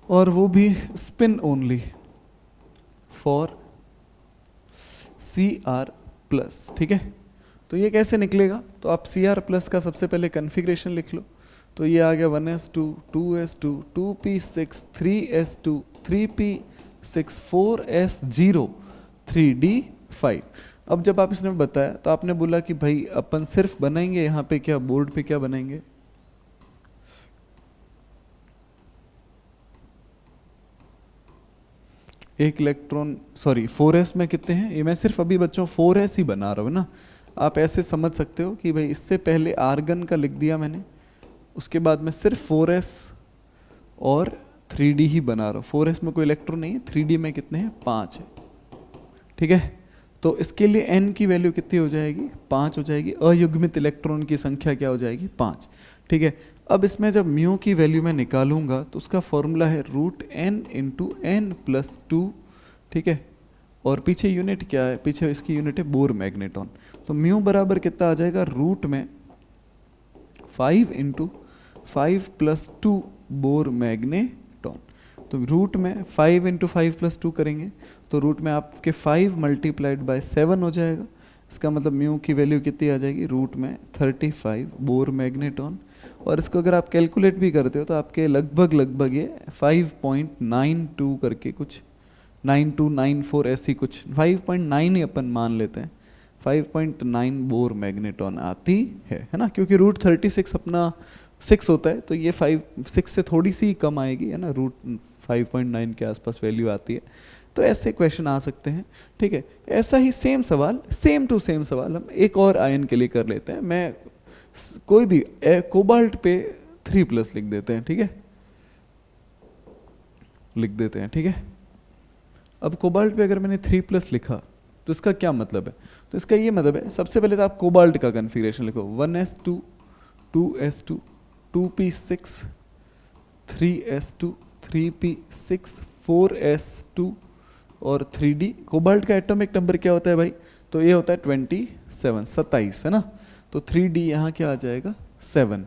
और वो भी स्पिन ओनली फॉर Cr+। ठीक है। तो ये कैसे निकलेगा? तो आप Cr+ का सबसे पहले कॉन्फ़िगरेशन लिख लो। तो ये आ गया 1s2 2s2 2p6 3s2 3p6 4s0 3d5। अब जब आप इसने बताया तो आपने बोला कि भाई अपन सिर्फ बनाएंगे यहाँ पे क्या, बोर्ड पे क्या बनाएंगे? एक इलेक्ट्रॉन, सॉरी 4s में कितने हैं? ये मैं सिर्फ अभी बच्चों 4s ही बना रहा हूँ ना। आप ऐसे समझ सकते हो कि भाई इससे पहले आर्गन का लिख दिया मैंने, उसके बाद में सिर्फ 4s और 3d ही बना रहा हूँ। 4s में कोई इलेक्ट्रॉन नहीं है, 3d में कितने हैं? 5 है। ठीक है। तो इसके लिए n की वैल्यू कितनी हो जाएगी? 5 हो जाएगी। अयुग्मित इलेक्ट्रॉन की संख्या क्या हो जाएगी? 5। ठीक है। अब इसमें जब म्यू की वैल्यू मैं निकालूंगा तो उसका फॉर्मूला है √n × n+2। ठीक है। और पीछे यूनिट क्या है? पीछे इसकी यूनिट है बोर मैग्नेटॉन। तो म्यू बराबर कितना आ जाएगा? रूट में 5 × 5+2 बोर मैग्नेटॉन। तो रूट में 5 × 5+2 करेंगे तो रूट में आपके 5 × 7 हो जाएगा। इसका मतलब म्यू की वैल्यू कितनी आ जाएगी? रूट में 35 बोर मैग्नेटॉन। और इसको अगर आप कैलकुलेट भी करते हो तो आपके लगभग ये 5.92 करके कुछ 9294 ऐसी कुछ 5.9 ही अपन मान लेते हैं, 5.9 बोर मैग्नेटॉन आती है ना, क्योंकि √36 अपना 6 होता है, तो ये 6 से थोड़ी सी कम आएगी, है ना, √5.9 के आसपास वैल्यू आती है। तो ऐसे क्वेश्चन आ सकते हैं, ठीक है। ऐसा ही सेम सवाल, सेम टू सेम सवाल हम एक और आयन के लिए कर लेते हैं। मैं कोई भी कोबाल्ट पे 3+ लिख देते हैं, ठीक है, लिख देते हैं, ठीक है। अब कोबाल्ट पे अगर मैंने 3+ लिखा तो इसका क्या मतलब है? तो इसका ये मतलब है, सबसे पहले तो आप कोबाल्ट का कन्फिग्रेशन लिखो, 1s2 2s2 2p6 3s2 3p6 4s2 और 3d। कोबाल्ट का एटॉमिक नंबर क्या होता है भाई? तो ये होता है 27 है ना, तो 3d यहाँ क्या आ जाएगा 7।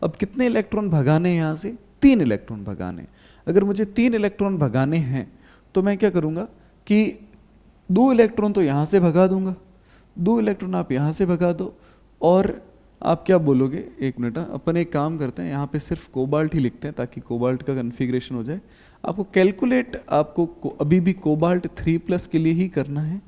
अब कितने इलेक्ट्रॉन भगाने हैं यहाँ से? 3 इलेक्ट्रॉन भगाने। अगर मुझे 3 इलेक्ट्रॉन भगाने हैं तो मैं क्या करूँगा कि 2 इलेक्ट्रॉन तो यहाँ से भगा दूंगा, 2 इलेक्ट्रॉन आप यहाँ से भगा दो, और आप क्या बोलोगे, एक मिनट, अपन एक काम करते हैं, यहाँ पे सिर्फ कोबाल्ट ही लिखते हैं ताकि कोबाल्ट का कन्फिग्रेशन हो जाए। आपको कैलकुलेट, आपको अभी भी कोबाल्ट 3+ के लिए ही करना है,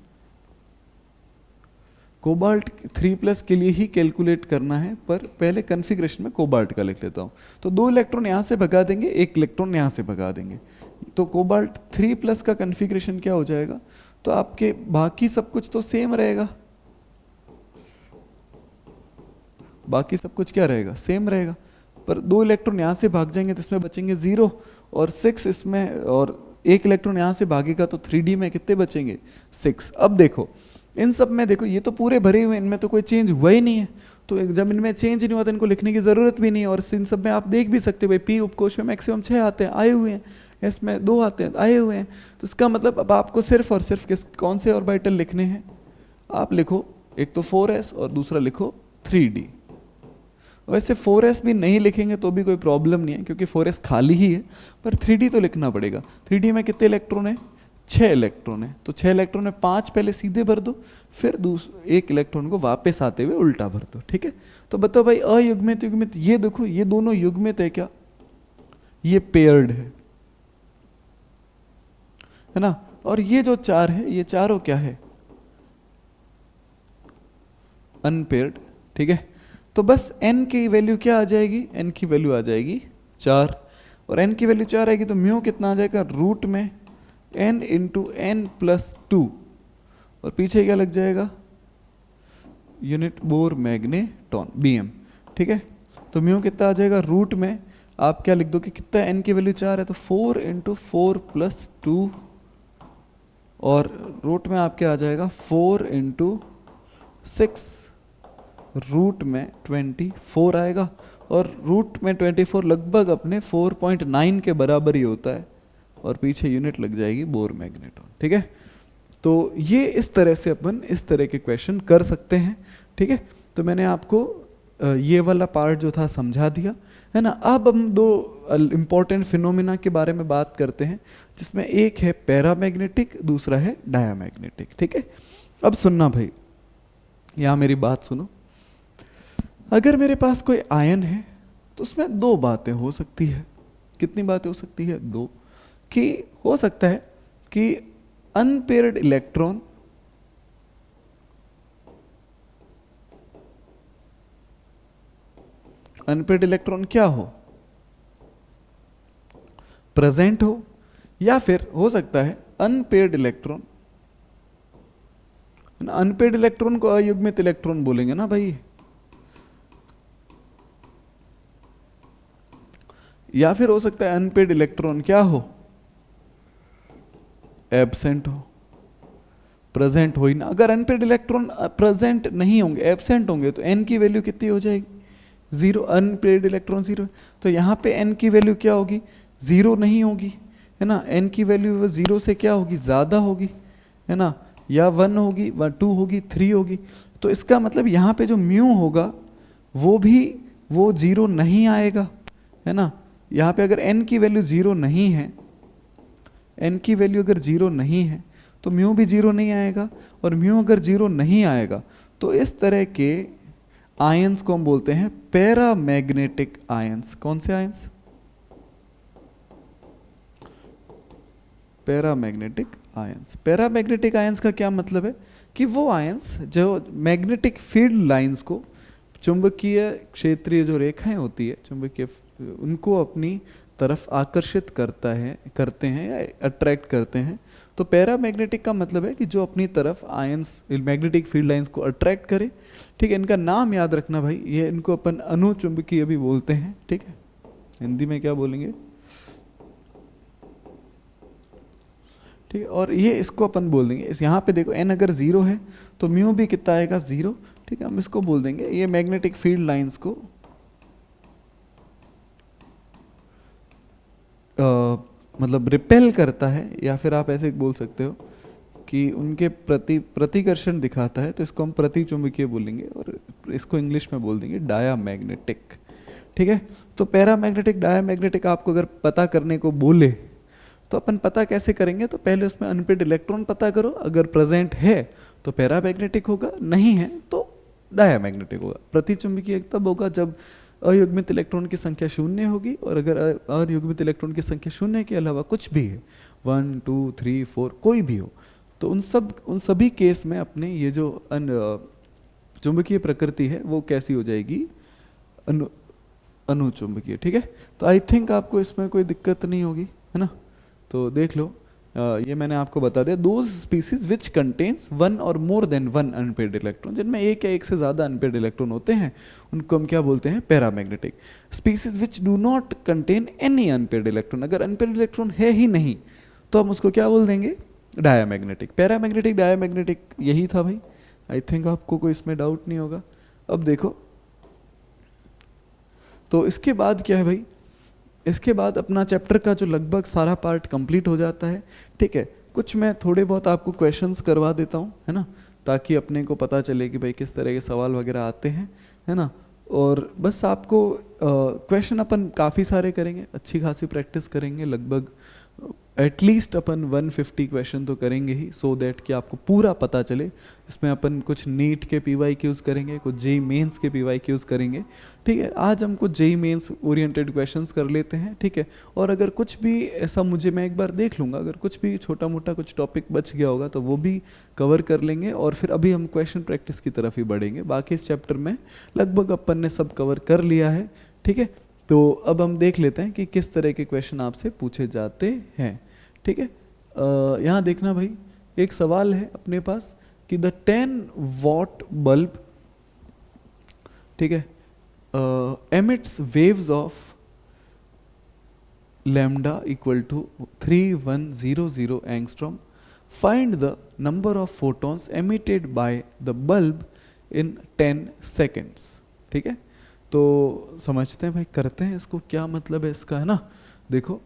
कोबाल्ट 3+ के लिए ही कैलकुलेट करना है, पर पहले कन्फिग्रेशन में कोबाल्ट का लिख लेता हूँ। तो 2 इलेक्ट्रॉन यहाँ से भगा देंगे, 1 इलेक्ट्रॉन यहाँ से भगा देंगे, तो कोबाल्ट 3+ का कन्फिग्रेशन क्या हो जाएगा? तो आपके बाकी सब कुछ तो सेम रहेगा, बाकी सब कुछ क्या रहेगा? सेम रहेगा, पर 2 इलेक्ट्रॉन यहाँ से भाग जाएंगे तो इसमें बचेंगे 0 और 6 इसमें, और 1 इलेक्ट्रॉन यहाँ से भागेगा तो 3d में कितने बचेंगे? 6। अब देखो इन सब में, देखो ये तो पूरे भरे हुए, इनमें तो कोई चेंज हुआ ही नहीं है, तो जब इनमें चेंज नहीं हुआ तो इनको लिखने की जरूरत भी नहीं है। और इन सब में आप देख भी सकते हो भाई, पी उपकोष में मैक्सिमम 6 आते हैं, आए हुए हैं, एस में 2 आते हैं, आए हुए हैं। तो इसका मतलब अब आपको सिर्फ और सिर्फ कौन से ऑर्बिटल लिखने हैं? आप लिखो एक तो 4s और दूसरा लिखो 3d। वैसे 4s भी नहीं लिखेंगे तो भी कोई प्रॉब्लम नहीं है, क्योंकि 4s खाली ही है, पर 3d तो लिखना पड़ेगा। 3d में कितने इलेक्ट्रॉन है? 6 इलेक्ट्रॉन है, तो 6 इलेक्ट्रॉन में 5 पहले सीधे भर दो, फिर 1 इलेक्ट्रॉन को वापस आते हुए उल्टा भर दो, ठीक है। तो बताओ भाई अयुग्मित युग्मित, ये देखो ये दोनों युग्मित है क्या? ये पेयर्ड है ना, और ये जो 4 है ये चारों क्या है? अनपेयर्ड, ठीक है। तो बस n की वैल्यू क्या आ जाएगी? n की वैल्यू आ जाएगी 4, और n की वैल्यू 4 आएगी तो म्यू कितना आ जाएगा? रूट में n इंटू n प्लस 2, और पीछे क्या लग जाएगा? यूनिट बोर मैग्नेटॉन bm, ठीक है। तो म्यू कितना आ जाएगा? रूट में आप क्या लिख दो कि कितना n की वैल्यू 4 है, तो 4 इंटू 4 प्लस 2, और रूट में आप क्या आ जाएगा? 4 इंटू 6, रूट में 24 आएगा, और रूट में 24 लगभग अपने 4.9 के बराबर ही होता है, और पीछे यूनिट लग जाएगी बोर मैग्नेटॉन, ठीक है। तो ये इस तरह से अपन इस तरह के क्वेश्चन कर सकते हैं, ठीक है। तो मैंने आपको ये वाला पार्ट जो था समझा दिया है ना। अब हम 2 इम्पॉर्टेंट फिनोमिना के बारे में बात करते हैं, जिसमें एक है पैरामैग्नेटिक, दूसरा है डायामैग्नेटिक, ठीक है। अब सुनना भाई, यहाँ मेरी बात सुनो। अगर मेरे पास कोई आयन है तो उसमें 2 बातें हो सकती है। कितनी बातें हो सकती है? 2। कि हो सकता है कि अनपेयर्ड इलेक्ट्रॉन क्या हो? प्रेजेंट हो, या फिर हो सकता है अनपेयर्ड इलेक्ट्रॉन, अनपेयर्ड इलेक्ट्रॉन को अयुग्मित इलेक्ट्रॉन बोलेंगे ना भाई, या फिर हो सकता है अनपेयर्ड इलेक्ट्रॉन क्या हो? एब्सेंट हो। प्रेजेंट हो ही ना। अगर अनपेयर्ड इलेक्ट्रॉन प्रेजेंट नहीं होंगे, एब्सेंट होंगे, तो n की वैल्यू कितनी हो जाएगी? 0। अनपेयर्ड इलेक्ट्रॉन 0, तो यहाँ पे n की वैल्यू क्या होगी? 0 नहीं होगी, है ना। n की वैल्यू 0 से क्या होगी? ज़्यादा होगी, है ना, या 1 होगी, 2 होगी, 3 होगी। तो इसका मतलब यहाँ पे जो म्यू होगा वो 0 नहीं आएगा, है ना। यहाँ पे अगर n की वैल्यू 0 नहीं है, n की वैल्यू अगर 0 नहीं है तो म्यू भी 0 नहीं आएगा, और म्यू अगर 0 नहीं आएगा तो इस तरह के आयंस को हम बोलते हैं पैरामैग्नेटिक आयंस। कौन से ions? Paramagnetic ions. Paramagnetic ions का क्या मतलब है कि वो आयंस जो मैग्नेटिक फील्ड लाइंस को, चुंबकीय क्षेत्रीय जो रेखाएं होती है चुंबकीय, उनको अपनी तरफ आकर्षित करते हैं या अट्रैक्ट करते हैं। तो पैरामैग्नेटिक का मतलब है कि जो अपनी तरफ आयंस मैग्नेटिक फील्ड लाइंस को अट्रैक्ट करे। ठीक है, इनका नाम याद रखना भाई, ये इनको अपन अनुचुंबकीय भी बोलते हैं। ठीक है, हिंदी में क्या बोलेंगे, ठीक है। और ये इसको अपन बोल देंगे, इस यहाँ पे देखो n अगर 0 है तो म्यू भी कितना आएगा 0। ठीक है, हम इसको बोल देंगे ये मैग्नेटिक फील्ड लाइंस को मतलब रिपेल करता है, या फिर आप ऐसे बोल सकते हो कि उनके प्रतिकर्षण दिखाता है, तो इसको हम प्रतिचुंबकीय बोलेंगे और इसको इंग्लिश में बोल देंगे डायामैग्नेटिक। ठीक है, तो पैरामैग्नेटिक डायामैग्नेटिक आपको अगर पता करने को बोले तो अपन पता कैसे करेंगे, तो पहले उसमें अनपेड इलेक्ट्रॉन पता करो, अगर प्रेजेंट है तो पैरामैग्नेटिक होगा, नहीं है तो डायामैग्नेटिक होगा। प्रतिचुंबकीय तब होगा जब अयुग्मित इलेक्ट्रॉन की संख्या 0 होगी, और अगर अयुग्मित इलेक्ट्रॉन की संख्या 0 के अलावा कुछ भी है 1 2 3 4 कोई भी हो, तो उन सभी केस में अपने ये जो चुंबकीय प्रकृति है वो कैसी हो जाएगी, अनुचुंबकीय। ठीक है, तो आई थिंक आपको इसमें कोई दिक्कत नहीं होगी, है ना। तो देख लो, ये मैंने आपको बता दिया, दोज स्पीसीज विच कंटेन्स 1 और मोर देन 1 अनपेड इलेक्ट्रॉन, जिनमें एक या एक से ज़्यादा अनपेड इलेक्ट्रॉन होते हैं उनको हम क्या बोलते हैं, paramagnetic. Species which do not contain any unpaired electron, अगर अनपेड इलेक्ट्रॉन है ही नहीं तो हम उसको क्या बोल देंगे, डायामैग्नेटिक। पैरामैग्नेटिक डायामैग्नेटिक यही था भाई, आई थिंक आपको कोई इसमें डाउट नहीं होगा। अब देखो, तो इसके बाद क्या है भाई, इसके बाद अपना चैप्टर का जो लगभग सारा पार्ट कंप्लीट हो जाता है। ठीक है, कुछ मैं थोड़े बहुत आपको क्वेश्चंस करवा देता हूँ, है ना, ताकि अपने को पता चले कि भाई किस तरह के सवाल वगैरह आते हैं, है ना। और बस आपको क्वेश्चन अपन काफ़ी सारे करेंगे, अच्छी खासी प्रैक्टिस करेंगे, लगभग एटलीस्ट अपन 150 क्वेश्चन तो करेंगे ही, सो दैट कि आपको पूरा पता चले। इसमें अपन कुछ नीट के PYQs करेंगे, कुछ जेई मेंस के PYQs करेंगे। ठीक है, आज हम कुछ जेई मेंस ओरिएंटेड क्वेश्चंस कर लेते हैं। ठीक है, और अगर कुछ भी ऐसा मैं एक बार देख लूँगा, अगर कुछ भी छोटा मोटा कुछ टॉपिक बच गया होगा तो वो भी कवर कर लेंगे, और फिर अभी हम क्वेश्चन प्रैक्टिस की तरफ ही बढ़ेंगे। बाकी इस चैप्टर में लगभग अपन ने सब कवर कर लिया है। ठीक है, तो अब हम देख लेते हैं कि किस तरह के क्वेश्चन आपसे पूछे जाते हैं। ठीक है, यहाँ देखना भाई, एक सवाल है अपने पास कि द 10 वॉट बल्ब, ठीक है, emits waves of lambda equal to 3100 angstrom, find the number of photons emitted by the bulb in 10 seconds. ठीक है, तो समझते हैं भाई, करते हैं इसको, क्या मतलब है इसका, है ना। देखो,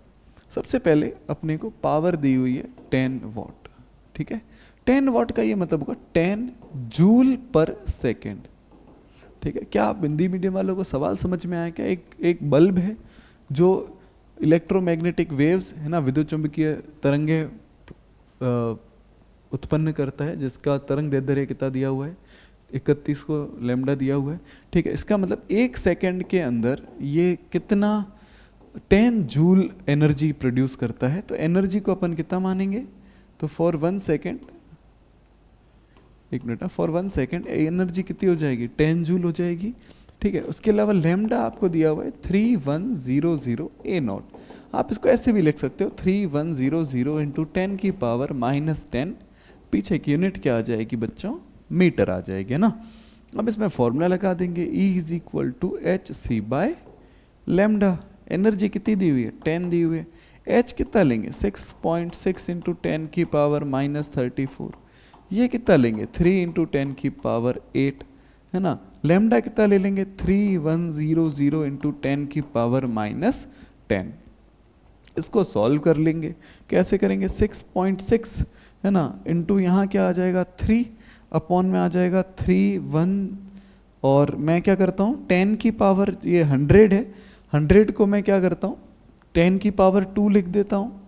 सबसे पहले अपने को पावर दी हुई है 10 वॉट। ठीक है, 10 वॉट का ये मतलब होगा 10 जूल पर सेकेंड। ठीक है, क्या आप हिंदी मीडियम वालों को सवाल समझ में आया क्या? एक बल्ब है जो इलेक्ट्रोमैग्नेटिक वेव्स, है ना, विद्युत चुंबकीय तरंगे उत्पन्न करता है, जिसका तरंग दैर्ध्य कितना दिया हुआ है, 31 को लैम्डा दिया हुआ है। ठीक है, इसका मतलब 1 सेकेंड के अंदर ये कितना 10 जूल एनर्जी प्रोड्यूस करता है। तो एनर्जी को अपन कितना मानेंगे, तो फॉर 1 सेकेंड, एक मिनट, फॉर 1 सेकेंड एनर्जी कितनी हो जाएगी, 10 जूल हो जाएगी। ठीक है, उसके अलावा लैम्डा आपको दिया हुआ है 3100 A0। आप इसको ऐसे भी लिख सकते हो, 3100 इंटू 10 की पावर -10, पीछे की यूनिट क्या आ जाएगी बच्चों, मीटर आ जाएगी ना। अब इसमें फॉर्मूला लगा देंगे, E is equal to hc by lambda. Energy कितनी दी हुई है, 10 दी हुई है। H कितना लेंगे, 6.6 इंटू 10 की पावर -34। ये कितना लेंगे, 3 इंटू 10 की पावर 8, है ना। लैम्डा कितना ले लेंगे, 3100 इंटू 10 की पावर -10। इसको सॉल्व कर लेंगे, कैसे करेंगे, 6.6 है ना, इंटू यहाँ क्या आ जाएगा 3, अपॉन में आ जाएगा 3 और मैं क्या करता हूँ, 10 की पावर, ये 100 है, 100 को मैं क्या करता हूँ 10 की पावर 2 लिख देता हूँ।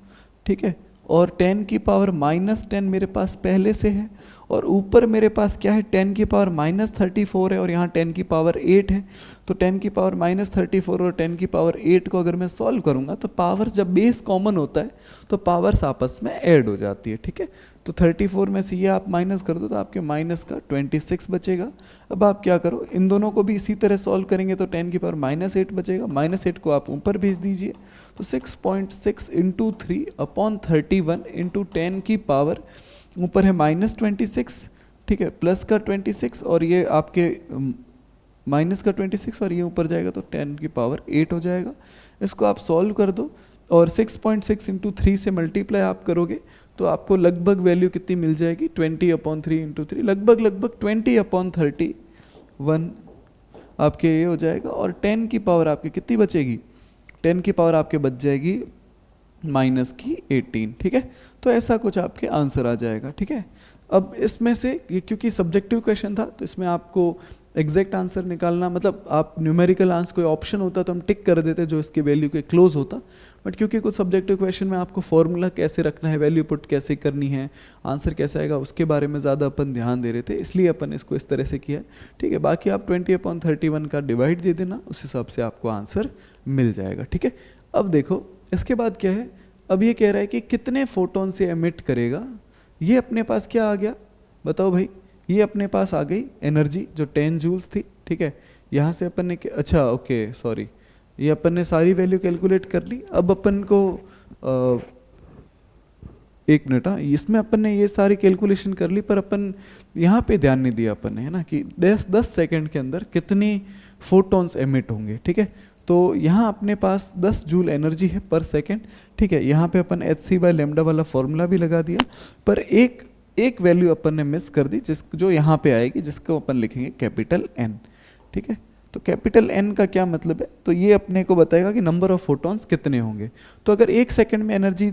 ठीक है, और 10 की पावर -10 मेरे पास पहले से है, और ऊपर मेरे पास क्या है 10 की पावर -34 है और यहाँ 10 की पावर 8 है। तो 10 की पावर -34 और 10 की पावर 8 को अगर मैं सॉल्व करूँगा तो पावर जब बेस कॉमन होता है तो पावर्स आपस में ऐड हो जाती है, ठीक है। तो 34 में से ये आप माइनस कर दो तो आपके माइनस का 26 बचेगा। अब आप क्या करो, इन दोनों को भी इसी तरह सॉल्व करेंगे तो 10 की पावर -8 बचेगा, -8 को आप ऊपर भेज दीजिए तो 6.6 इंटू 3/31 इंटू 10 की पावर ऊपर है -26, ठीक है, प्लस का 26 और ये आपके माइनस का 26 और ये ऊपर जाएगा तो 10 की पावर 8 हो जाएगा। इसको आप सॉल्व कर दो और 6.6 इंटू 3 से मल्टीप्लाई आप करोगे तो आपको लगभग वैल्यू कितनी मिल जाएगी 20/3 इंटू 3, लगभग 20/31 आपके ये हो जाएगा। और 10 की पावर आपकी कितनी बचेगी, 10 की पावर आपके बच जाएगी -18, ठीक है। तो ऐसा कुछ आपके आंसर आ जाएगा, ठीक है। अब इसमें से क्योंकि सब्जेक्टिव क्वेश्चन था तो इसमें आपको एग्जैक्ट आंसर निकालना, मतलब आप न्यूमेरिकल आंसर कोई ऑप्शन होता तो हम टिक कर देते जो इसके वैल्यू के क्लोज होता, बट क्योंकि कुछ सब्जेक्टिव क्वेश्चन में आपको फॉर्मूला कैसे रखना है, वैल्यू पुट कैसे करनी है, आंसर कैसे आएगा, उसके बारे में ज़्यादा अपन ध्यान दे रहे थे, इसलिए अपन इसको इस तरह से किया, ठीक है। बाकी आप 20/31 का डिवाइड दे देना, उस हिसाब से आपको आंसर मिल जाएगा, ठीक है। अब देखो इसके बाद क्या है, अब ये कह रहा है कि कितने फोटोन से एमिट करेगा। ये अपने पास क्या आ गया बताओ भाई, ये अपने पास आ गई एनर्जी जो 10 जूल्स थी, ठीक है। यहाँ से अपन ने अच्छा ओके सॉरी, ये अपन ने सारी वैल्यू कैलकुलेट कर ली। अब अपन को एक मिनट, हाँ, इसमें अपन ने ये सारी कैलकुलेशन कर ली पर अपन यहाँ पे ध्यान नहीं दिया अपन ने, है ना, कि 10 सेकंड के अंदर कितनी फोटोन्स एमिट होंगे, ठीक है। तो यहाँ अपने पास 10 जूल एनर्जी है पर सेकंड, ठीक है। यहाँ पे अपन hc/λ वाला फॉर्मूला भी लगा दिया, पर एक वैल्यू अपन ने मिस कर दी जो यहाँ पे आएगी, जिसको अपन लिखेंगे कैपिटल N, ठीक है। तो कैपिटल N का क्या मतलब है, तो ये अपने को बताएगा कि नंबर ऑफ फोटॉन्स कितने होंगे। तो अगर 1 सेकंड में एनर्जी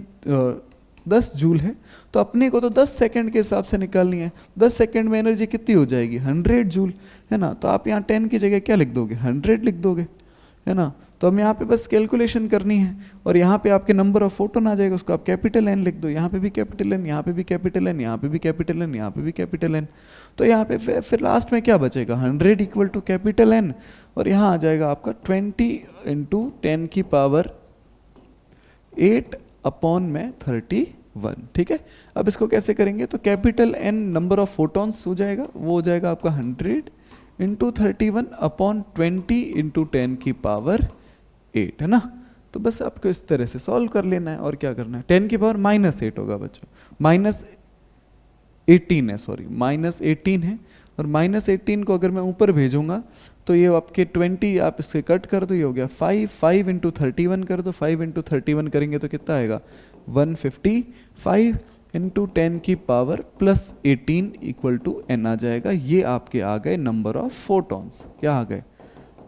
10 जूल है तो अपने को तो 10 सेकंड के हिसाब से निकालनी है। 10 सेकंड में एनर्जी कितनी हो जाएगी 100 जूल, है ना। तो आप यहाँ 10 की जगह क्या लिख दोगे 100 लिख दोगे, है ना। तो हम यहाँ पे बस कैलकुलेशन करनी है और यहाँ पे आपके नंबर ऑफ फोटोन आ जाएगा, उसको आप कैपिटल N लिख दो, यहाँ पे भी कैपिटल N, यहाँ पे भी कैपिटल N, यहाँ पे भी कैपिटल N, यहाँ पे भी कैपिटल N। तो यहाँ पे फिर लास्ट में क्या बचेगा 100 इक्वल टू कैपिटल N और यहाँ आ जाएगा आपका 20 इंटू 10 की पावर 8/31, ठीक है। अब इसको कैसे करेंगे, तो capital N number of photons हो जाएगा, वो हो जाएगा आपका 100 इंटू 31/20 इंटू 10 की पावर 8, है ना। तो बस आपको इस तरह से सॉल्व कर लेना है और क्या करना है, 10 की पावर -8 होगा बच्चों, -18 है, सॉरी -18 है और -18 को अगर मैं ऊपर भेजूंगा तो ये आपके 20 आप इससे कट कर दो, ये हो गया 5 इंटू 31 कर दो, 5 इंटू 31 करेंगे तो कितना आएगा 155 इंटू 10 की पावर +18 इक्वल टू N आ जाएगा। ये आपके आ गए नंबर ऑफ फोटॉन्स, क्या आ गए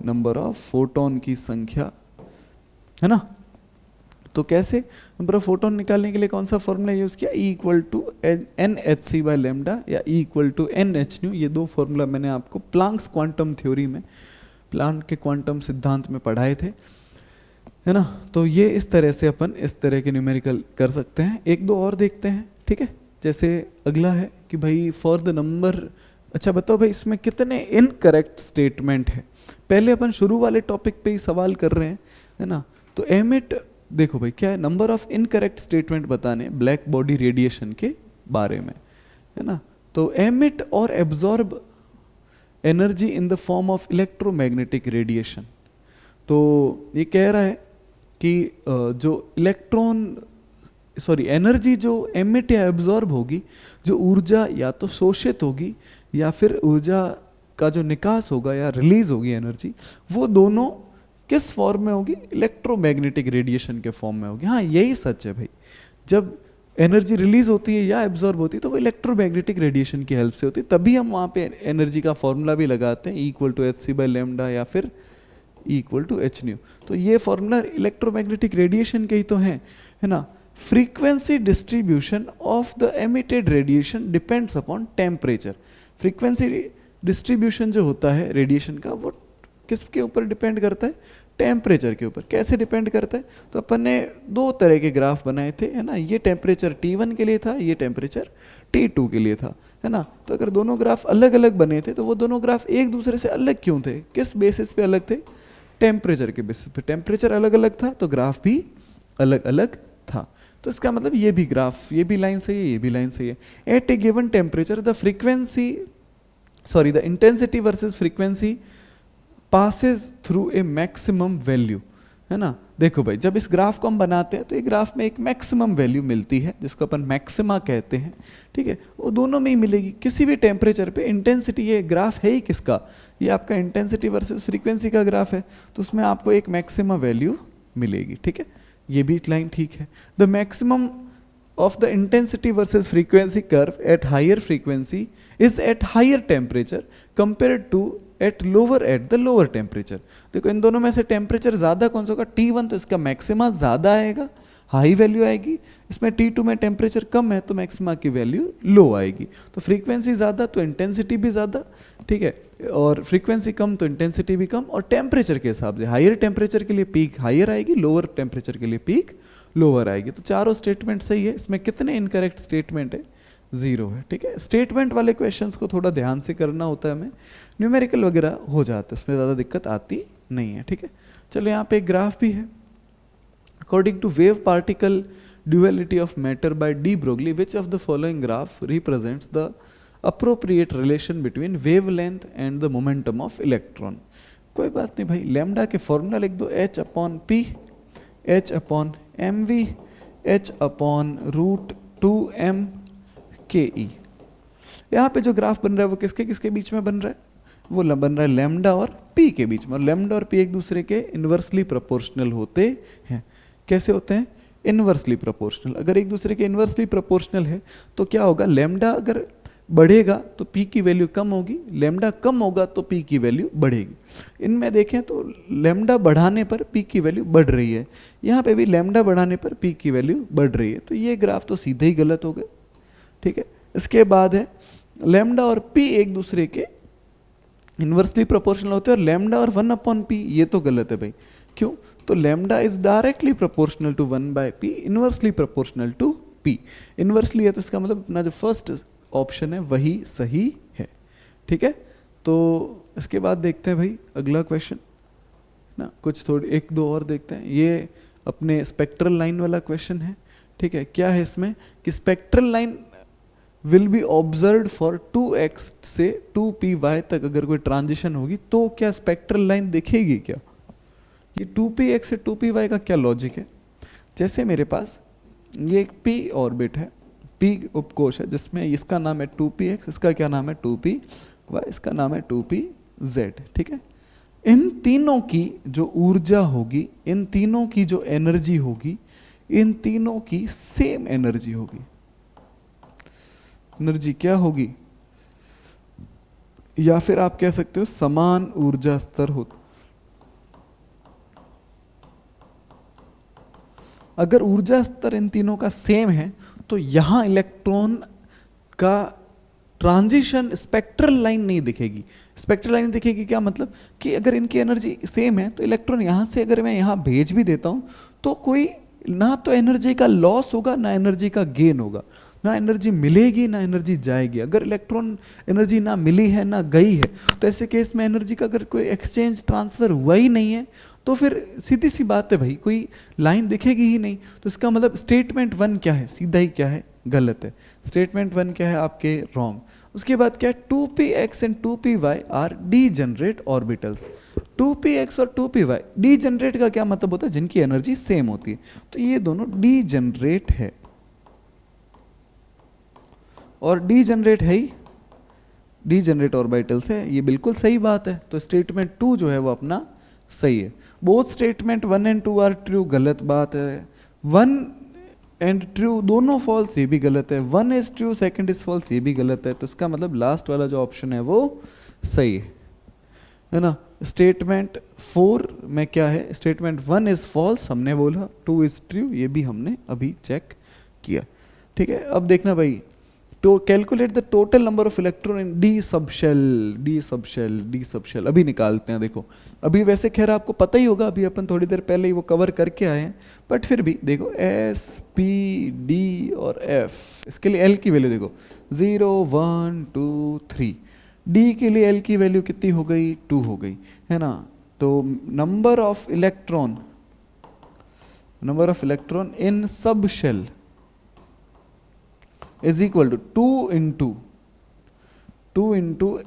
नंबर ऑफ फोटोन की संख्या, है ना। तो कैसे नंबर ऑफ फोटोन निकालने के लिए कौन सा फॉर्मूला यूज किया, E इक्वल टू Nhc/λ या E इक्वल टू Nhν। ये दो फॉर्मूला मैंने आपको प्लांक्स क्वांटम थ्योरी में, प्लांक के क्वांटम सिद्धांत में पढ़ाए थे, है ना। तो ये इस तरह से अपन इस तरह के न्यूमेरिकल कर सकते हैं। एक दो और देखते हैं, ठीक है। जैसे अगला है कि भाई फॉर द नंबर, अच्छा बताओ भाई इसमें कितने इनकरेक्ट स्टेटमेंट है। पहले अपन शुरू वाले टॉपिक पे ही सवाल कर रहे हैं, है ना। तो एमिट देखो भाई क्या है, नंबर ऑफ इनकरेक्ट स्टेटमेंट बताने ब्लैक बॉडी रेडिएशन के बारे में, है ना। तो एमिट और absorb energy in the form of electromagnetic radiation. तो ये कह रहा है कि जो एनर्जी जो एमिट या एब्जॉर्ब होगी, जो ऊर्जा या तो शोषित होगी या फिर ऊर्जा का जो निकास होगा या रिलीज होगी एनर्जी, वो दोनों किस फॉर्म में होगी, इलेक्ट्रोमैग्नेटिक रेडिएशन के फॉर्म में होगी। हाँ यही सच है भाई, जब एनर्जी रिलीज होती है या एब्जॉर्ब होती है तो वो इलेक्ट्रोमैग्नेटिक रेडिएशन की हेल्प से होती है, तभी हम वहाँ पे एनर्जी का फॉर्मूला भी लगाते हैं, E इक्वल टू hc/λ या फिर E इक्वल टू hν। तो ये फॉर्मूला इलेक्ट्रोमैग्नेटिक रेडिएशन के ही तो है ना। Frequency distribution of the emitted radiation depends upon temperature. Frequency distribution जो होता है रेडिएशन का, वो किसके ऊपर डिपेंड करता है, टेम्परेचर के ऊपर। कैसे डिपेंड करता है? तो अपन ने दो तरह के ग्राफ बनाए थे, है ना, ये टेम्परेचर T1 के लिए था, ये टेम्परेचर T2 के लिए था, है ना। तो अगर दोनों ग्राफ अलग अलग बने थे तो वो दोनों ग्राफ एक दूसरे से अलग क्यों थे? किस बेसिस पे अलग थे? टेम्परेचर के बेसिस पे। टेम्परेचर अलग अलग था तो ग्राफ भी अलग अलग था। तो इसका मतलब ये भी ग्राफ, ये भी लाइन सही है, ये भी लाइन सही है। At a given temperature the frequency, sorry the intensity versus frequency passes through a maximum value, है ना। देखो भाई, जब इस ग्राफ को हम बनाते हैं तो ये ग्राफ में एक मैक्सिमम वैल्यू मिलती है जिसको अपन मैक्सिमा कहते हैं, ठीक है। वो दोनों में ही मिलेगी किसी भी टेम्परेचर पे। इंटेंसिटी, ये ग्राफ है ही किसका? ये आपका इंटेंसिटी वर्सेस फ्रीक्वेंसी का ग्राफ है, तो उसमें आपको एक मैक्सिमा वैल्यू मिलेगी, ठीक है। ये भी लाइन ठीक है। The maximum of the intensity versus frequency curve at higher frequency is at higher temperature compared to at the lower temperature. देखो इन दोनों में से टेम्परेचर ज्यादा कौन सा होगा? T1, तो इसका मैक्सिमा ज्यादा आएगा, हाई वैल्यू आएगी। इसमें T2 में टेम्परेचर कम है तो मैक्सिमा की वैल्यू लो आएगी। तो फ्रीक्वेंसी ज्यादा तो इंटेंसिटी भी ज्यादा, ठीक है, और फ्रीक्वेंसी कम तो इंटेंसिटी भी कम। और टेम्परेचर के हिसाब से हायर टेम्परेचर के लिए पीक हायर आएगी, लोअर टेम्परेचर के लिए पीक लोअर आएगी। तो चारों स्टेटमेंट सही है। इसमें कितने इनकरेक्ट स्टेटमेंट है? 0 है, ठीक है। स्टेटमेंट वाले क्वेश्चंस को थोड़ा ध्यान से करना होता है हमें, न्यूमेरिकल वगैरह हो जाता है, उसमें ज़्यादा दिक्कत आती नहीं है, ठीक है। चलो यहाँ पे एक ग्राफ भी है। According to wave particle duality of matter by de Broglie, which of the following graph represents the appropriate relation between wavelength and the momentum of electron? कोई बात नहीं भाई, लैम्डा के फॉर्मूला लिख दो, H/P, H/mv, H/√2m KE। यहाँ पे जो ग्राफ बन रहा है वो किसके किसके बीच में बन रहा है? वो बन रहा है लैम्डा और पी के बीच में। और लैम्डा और पी एक दूसरे के इन्वर्सली प्रोपोर्शनल होते हैं। कैसे होते हैं? Inversely proportional. अगर एक दूसरे के इन्वर्सली प्रोपोर्शनल है तो क्या होगा? लैम्डा अगर बढ़ेगा तो पी की वैल्यू कम होगी, लैम्डा कम होगा तो पी की वैल्यू बढ़ेगी। इनमें देखें तो लैम्डा बढ़ाने पर पी की वैल्यू बढ़ रही है, यहाँ पे भी लैम्डा बढ़ाने पर पी की वैल्यू बढ़ रही है। तो ये ग्राफ तो सीधे ही गलत हो गए, ठीक है। इसके बाद है लैम्डा और पी एक दूसरे के इन्वर्सली प्रोपोर्शनल होते हैं, और लैम्डा और 1/p ये तो गलत है भाई। क्यों? तो lambda is directly proportional to 1/p, inversely proportional to p। Inversely है तो इसका मतलब अपना जो फर्स्ट ऑप्शन है वही सही है, ठीक है। तो इसके बाद देखते हैं भाई अगला क्वेश्चन ना, कुछ थोड़ी एक दो और देखते हैं। ये अपने स्पेक्ट्रल लाइन वाला क्वेश्चन है, ठीक है। क्या है इसमें कि spectral line will be observe for 2x से 2py तक अगर कोई ट्रांजिशन होगी तो क्या स्पेक्ट्रल लाइन दिखेगी क्या? ये 2px से 2py का क्या लॉजिक है? जैसे मेरे पास ये एक p ऑर्बिट है, p उपकोश है जिसमें इसका नाम है 2px, इसका क्या नाम है 2py, इसका नाम है 2pz, ठीक है। इन तीनों की जो ऊर्जा होगी, इन तीनों की जो एनर्जी होगी, इन तीनों की सेम एनर्जी होगी। एनर्जी क्या होगी? या फिर आप कह सकते हो समान ऊर्जा स्तर हो। अगर ऊर्जा स्तर इन तीनों का सेम है तो यहां इलेक्ट्रॉन का ट्रांजिशन स्पेक्ट्रल लाइन नहीं दिखेगी। स्पेक्ट्रल लाइन दिखेगी क्या मतलब? कि अगर इनकी एनर्जी सेम है तो इलेक्ट्रॉन यहां से अगर मैं यहां भेज भी देता हूं तो कोई ना तो एनर्जी का लॉस होगा ना एनर्जी का गेन होगा, ना एनर्जी मिलेगी ना एनर्जी जाएगी। अगर इलेक्ट्रॉन एनर्जी ना मिली है ना गई है तो ऐसे केस में एनर्जी का अगर कोई एक्सचेंज ट्रांसफर हुआ ही नहीं है तो फिर सीधी सी बात है भाई, कोई लाइन दिखेगी ही नहीं। तो इसका मतलब स्टेटमेंट 1 क्या है? सीधा ही क्या है? गलत है। स्टेटमेंट 1 क्या है आपके? रॉन्ग। उसके बाद क्या है? 2px and 2py are degenerate orbitals. 2px और 2py डीजेनरेट का क्या मतलब होता है? जिनकी एनर्जी सेम होती है। तो ये दोनों डीजेनरेट है, और डीजेनरेट है ही, डीजेनरेट ऑर्बिटल्स है, ये बिल्कुल सही बात है। तो स्टेटमेंट 2 जो है वो अपना सही है। Both statement 1 and 2 are true, गलत बात है। 1 एंड ट्रू दोनों फॉल्स, ये भी गलत है। 1 is true, second is false, ये भी गलत है। तो इसका मतलब लास्ट वाला जो ऑप्शन है वो सही है ना। स्टेटमेंट 4 में क्या है? स्टेटमेंट 1 इज फॉल्स हमने बोला, 2 इज ट्रू ये भी हमने अभी चेक किया, ठीक है। अब देखना भाई तो calculate the total number of electron in d subshell, d subshell, d subshell. अभी निकालते हैं, देखो अभी वैसे खैर आपको पता ही होगा, अभी अपन थोड़ी देर पहले ही वो कवर करके आए हैं, बट फिर भी देखो एस पी डी और एफ, इसके लिए एल की वैल्यू देखो 0 1 2 3, डी के लिए एल की वैल्यू कितनी हो गई 2 हो गई, है ना। तो number of electron in subshell is equal to 2 into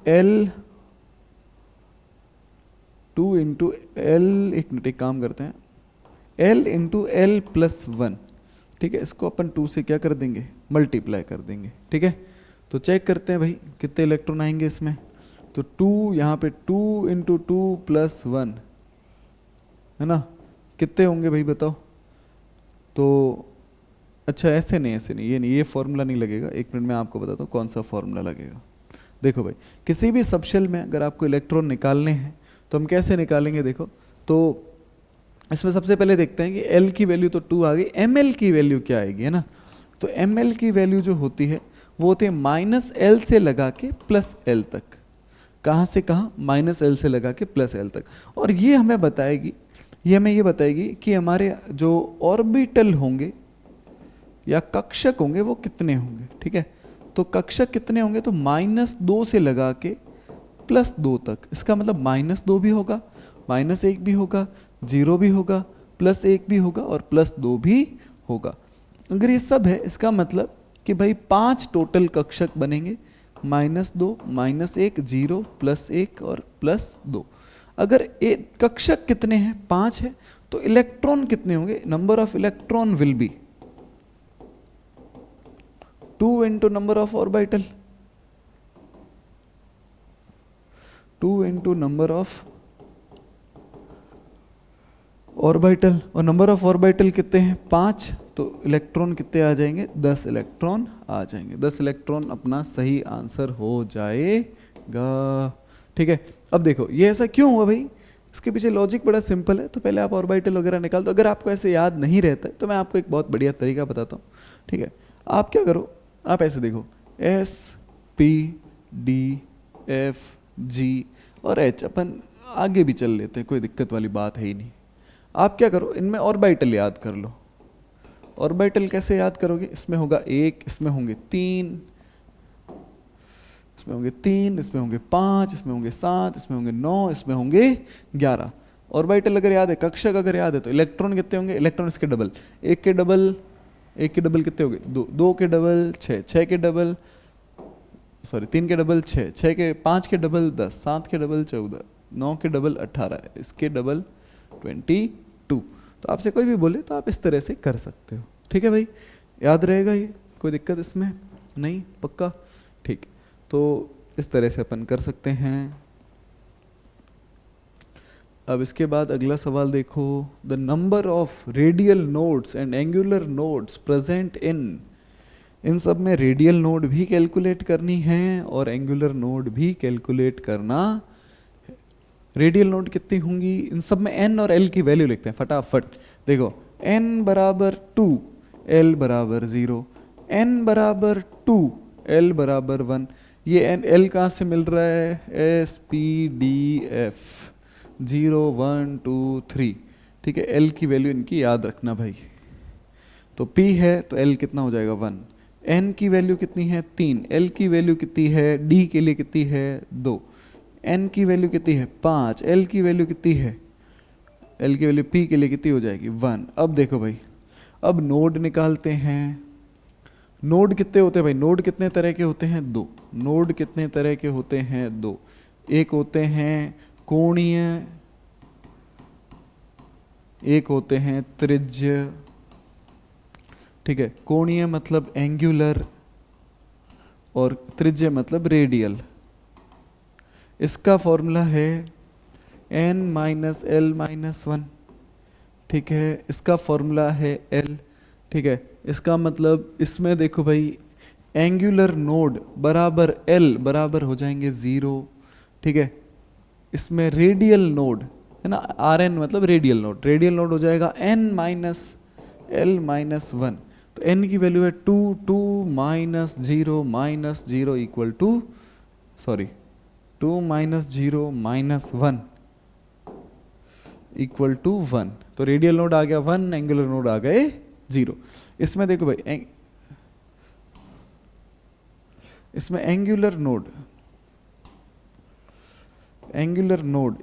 L, एक मिनट एक काम करते हैं, L इंटू एल प्लस 1, ठीक है, इसको अपन 2 से क्या कर देंगे, मल्टीप्लाई कर देंगे, ठीक है। तो चेक करते हैं भाई कितने इलेक्ट्रॉन आएंगे इसमें, तो 2 यहाँ पे 2 इंटू 2 प्लस 1, है ना, कितने होंगे भाई बताओ। तो अच्छा ऐसे नहीं, ये फॉर्मूला नहीं लगेगा, एक मिनट में आपको बताता हूँ कौन सा फॉर्मूला लगेगा। देखो भाई किसी भी सबशेल में अगर आपको इलेक्ट्रॉन निकालने हैं तो हम कैसे निकालेंगे, देखो तो इसमें सबसे पहले देखते हैं कि L की वैल्यू तो 2 आ गई, ml की वैल्यू क्या आएगी, है ना। तो ml की वैल्यू जो होती है वो होती है -L से लगा के +L तक। कहाँ से कहाँ, -L से लगा के +L तक। और ये हमें बताएगी कि हमारे जो ऑर्बिटल होंगे या कक्षक होंगे वो कितने होंगे, ठीक है। तो कक्षक कितने होंगे, तो -2 से लगा के +2 तक। इसका मतलब -2 भी होगा, -1 भी होगा, 0 भी होगा, +1 भी होगा और +2 भी होगा। अगर ये सब है इसका मतलब कि भाई 5 टोटल कक्षक बनेंगे, -2 -1 0 +1 और +2। अगर कक्षक कितने हैं 5 है, तो इलेक्ट्रॉन कितने होंगे, number of electron will be 2 into number of orbital, 2 into number of orbital, और number of orbital कितने हैं 5, तो इलेक्ट्रॉन कितने आ जाएंगे 10 इलेक्ट्रॉन आ जाएंगे, 10 इलेक्ट्रॉन अपना सही आंसर हो जाएगा, ठीक है। अब देखो ये ऐसा क्यों हुआ भाई, इसके पीछे लॉजिक बड़ा सिंपल है। तो पहले आप ऑर्बिटल वगैरह निकाल दो, अगर आपको ऐसे याद नहीं रहता है तो मैं आपको एक बहुत बढ़िया तरीका बताता हूँ, ठीक है। आप क्या करो, आप ऐसे देखो S P D F G और H, अपन आगे भी चल लेते हैं, कोई दिक्कत वाली बात है ही नहीं। आप क्या करो, इनमें ऑर्बिटल याद कर लो। ऑर्बिटल कैसे याद करोगे, इसमें होगा 1, इसमें होंगे 3, इसमें होंगे 3, इसमें होंगे 5, इसमें होंगे 7, इसमें होंगे 9, इसमें होंगे 11। ऑर्बिटल अगर याद है, कक्षक अगर याद है, तो इलेक्ट्रॉन कितने होंगे, इलेक्ट्रॉन इसके डबल, एक के डबल कितने हो गए 2, 2 के डबल 6, 6 के डबल 3 के डबल 6, 6 के 5 के डबल 10, 7 के डबल 14, 9 के डबल 18, इसके डबल 22। तो आपसे कोई भी बोले तो आप इस तरह से कर सकते हो, ठीक है भाई, याद रहेगा ये, कोई दिक्कत इसमें नहीं, पक्का, ठीक। तो इस तरह से अपन कर सकते हैं। अब इसके बाद अगला सवाल देखो, the number of radial nodes and angular nodes present in सब में रेडियल नोड भी कैलकुलेट करनी है और एंगुलर नोड भी कैलकुलेट करना है। रेडियल नोड कितनी होंगी, इन सब में n और l की वैल्यू लिखते हैं फटाफट। देखो n बराबर 2, l बराबर 0, n बराबर 2, l बराबर 1। ये l कहाँ से मिल रहा है, S P D F 0 1 2 3, ठीक है। L की वैल्यू इनकी याद रखना भाई। तो P है तो L कितना हो जाएगा 1, N की वैल्यू कितनी है 3, L की वैल्यू कितनी है, D के लिए कितनी है 2, N की वैल्यू कितनी है 5, L की वैल्यू कितनी है, L की वैल्यू P के लिए कितनी हो जाएगी 1। अब देखो भाई, अब नोड निकालते हैं। नोड कितने होते हैं भाई, नोड कितने तरह के होते हैं 2, नोड कितने तरह के होते हैं 2, एक होते हैं कोणीय, एक होते हैं त्रिज्य, ठीक है। कोणीय मतलब एंगुलर और त्रिज्य मतलब रेडियल। इसका फॉर्मूला है n-l-1, ठीक है। इसका फॉर्मूला है l, ठीक है। इसका मतलब इसमें देखो भाई एंगुलर नोड बराबर l बराबर हो जाएंगे 0, ठीक है। इसमें रेडियल नोड है ना, Rn मतलब रेडियल नोड हो जाएगा n-l-1। तो तो n की वैल्यू है 2, 2 minus zero equal to, sorry 2 minus zero minus 1 equal to 1। तो रेडियल नोड आ गया 1, एंगुलर नोड आ गए 0। इसमें देखो भाई इसमें एंगुलर नोड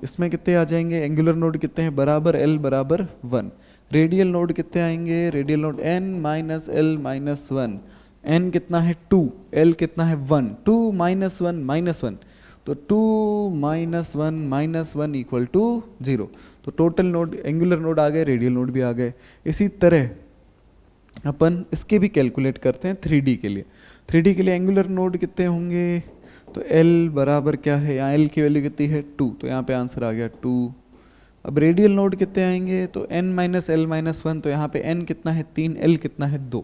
इसमें कितने आ जाएंगे, एंगुलर नोड कितने हैं, बराबर l बराबर 1। रेडियल नोड कितने आएंगे, radial node n minus L minus 1। n कितना है 2, l कितना है 1, 2 माइनस 1 माइनस 1, तो 2 माइनस 1 इक्वल टू 0। तो टोटल नोड, एंगुलर नोड आ गए, रेडियल नोड भी आ गए। इसी तरह अपन इसके भी कैलकुलेट करते हैं 3D के लिए। 3D के लिए एंगुलर नोड कितने होंगे, तो L बराबर क्या है, यहाँ L की वैल्यू कितनी है 2, तो यहाँ पे आंसर आ गया 2। अब रेडियल नोड कितने आएंगे, तो n माइनस एल माइनस 1, तो यहाँ पे n कितना है 3, L कितना है 2,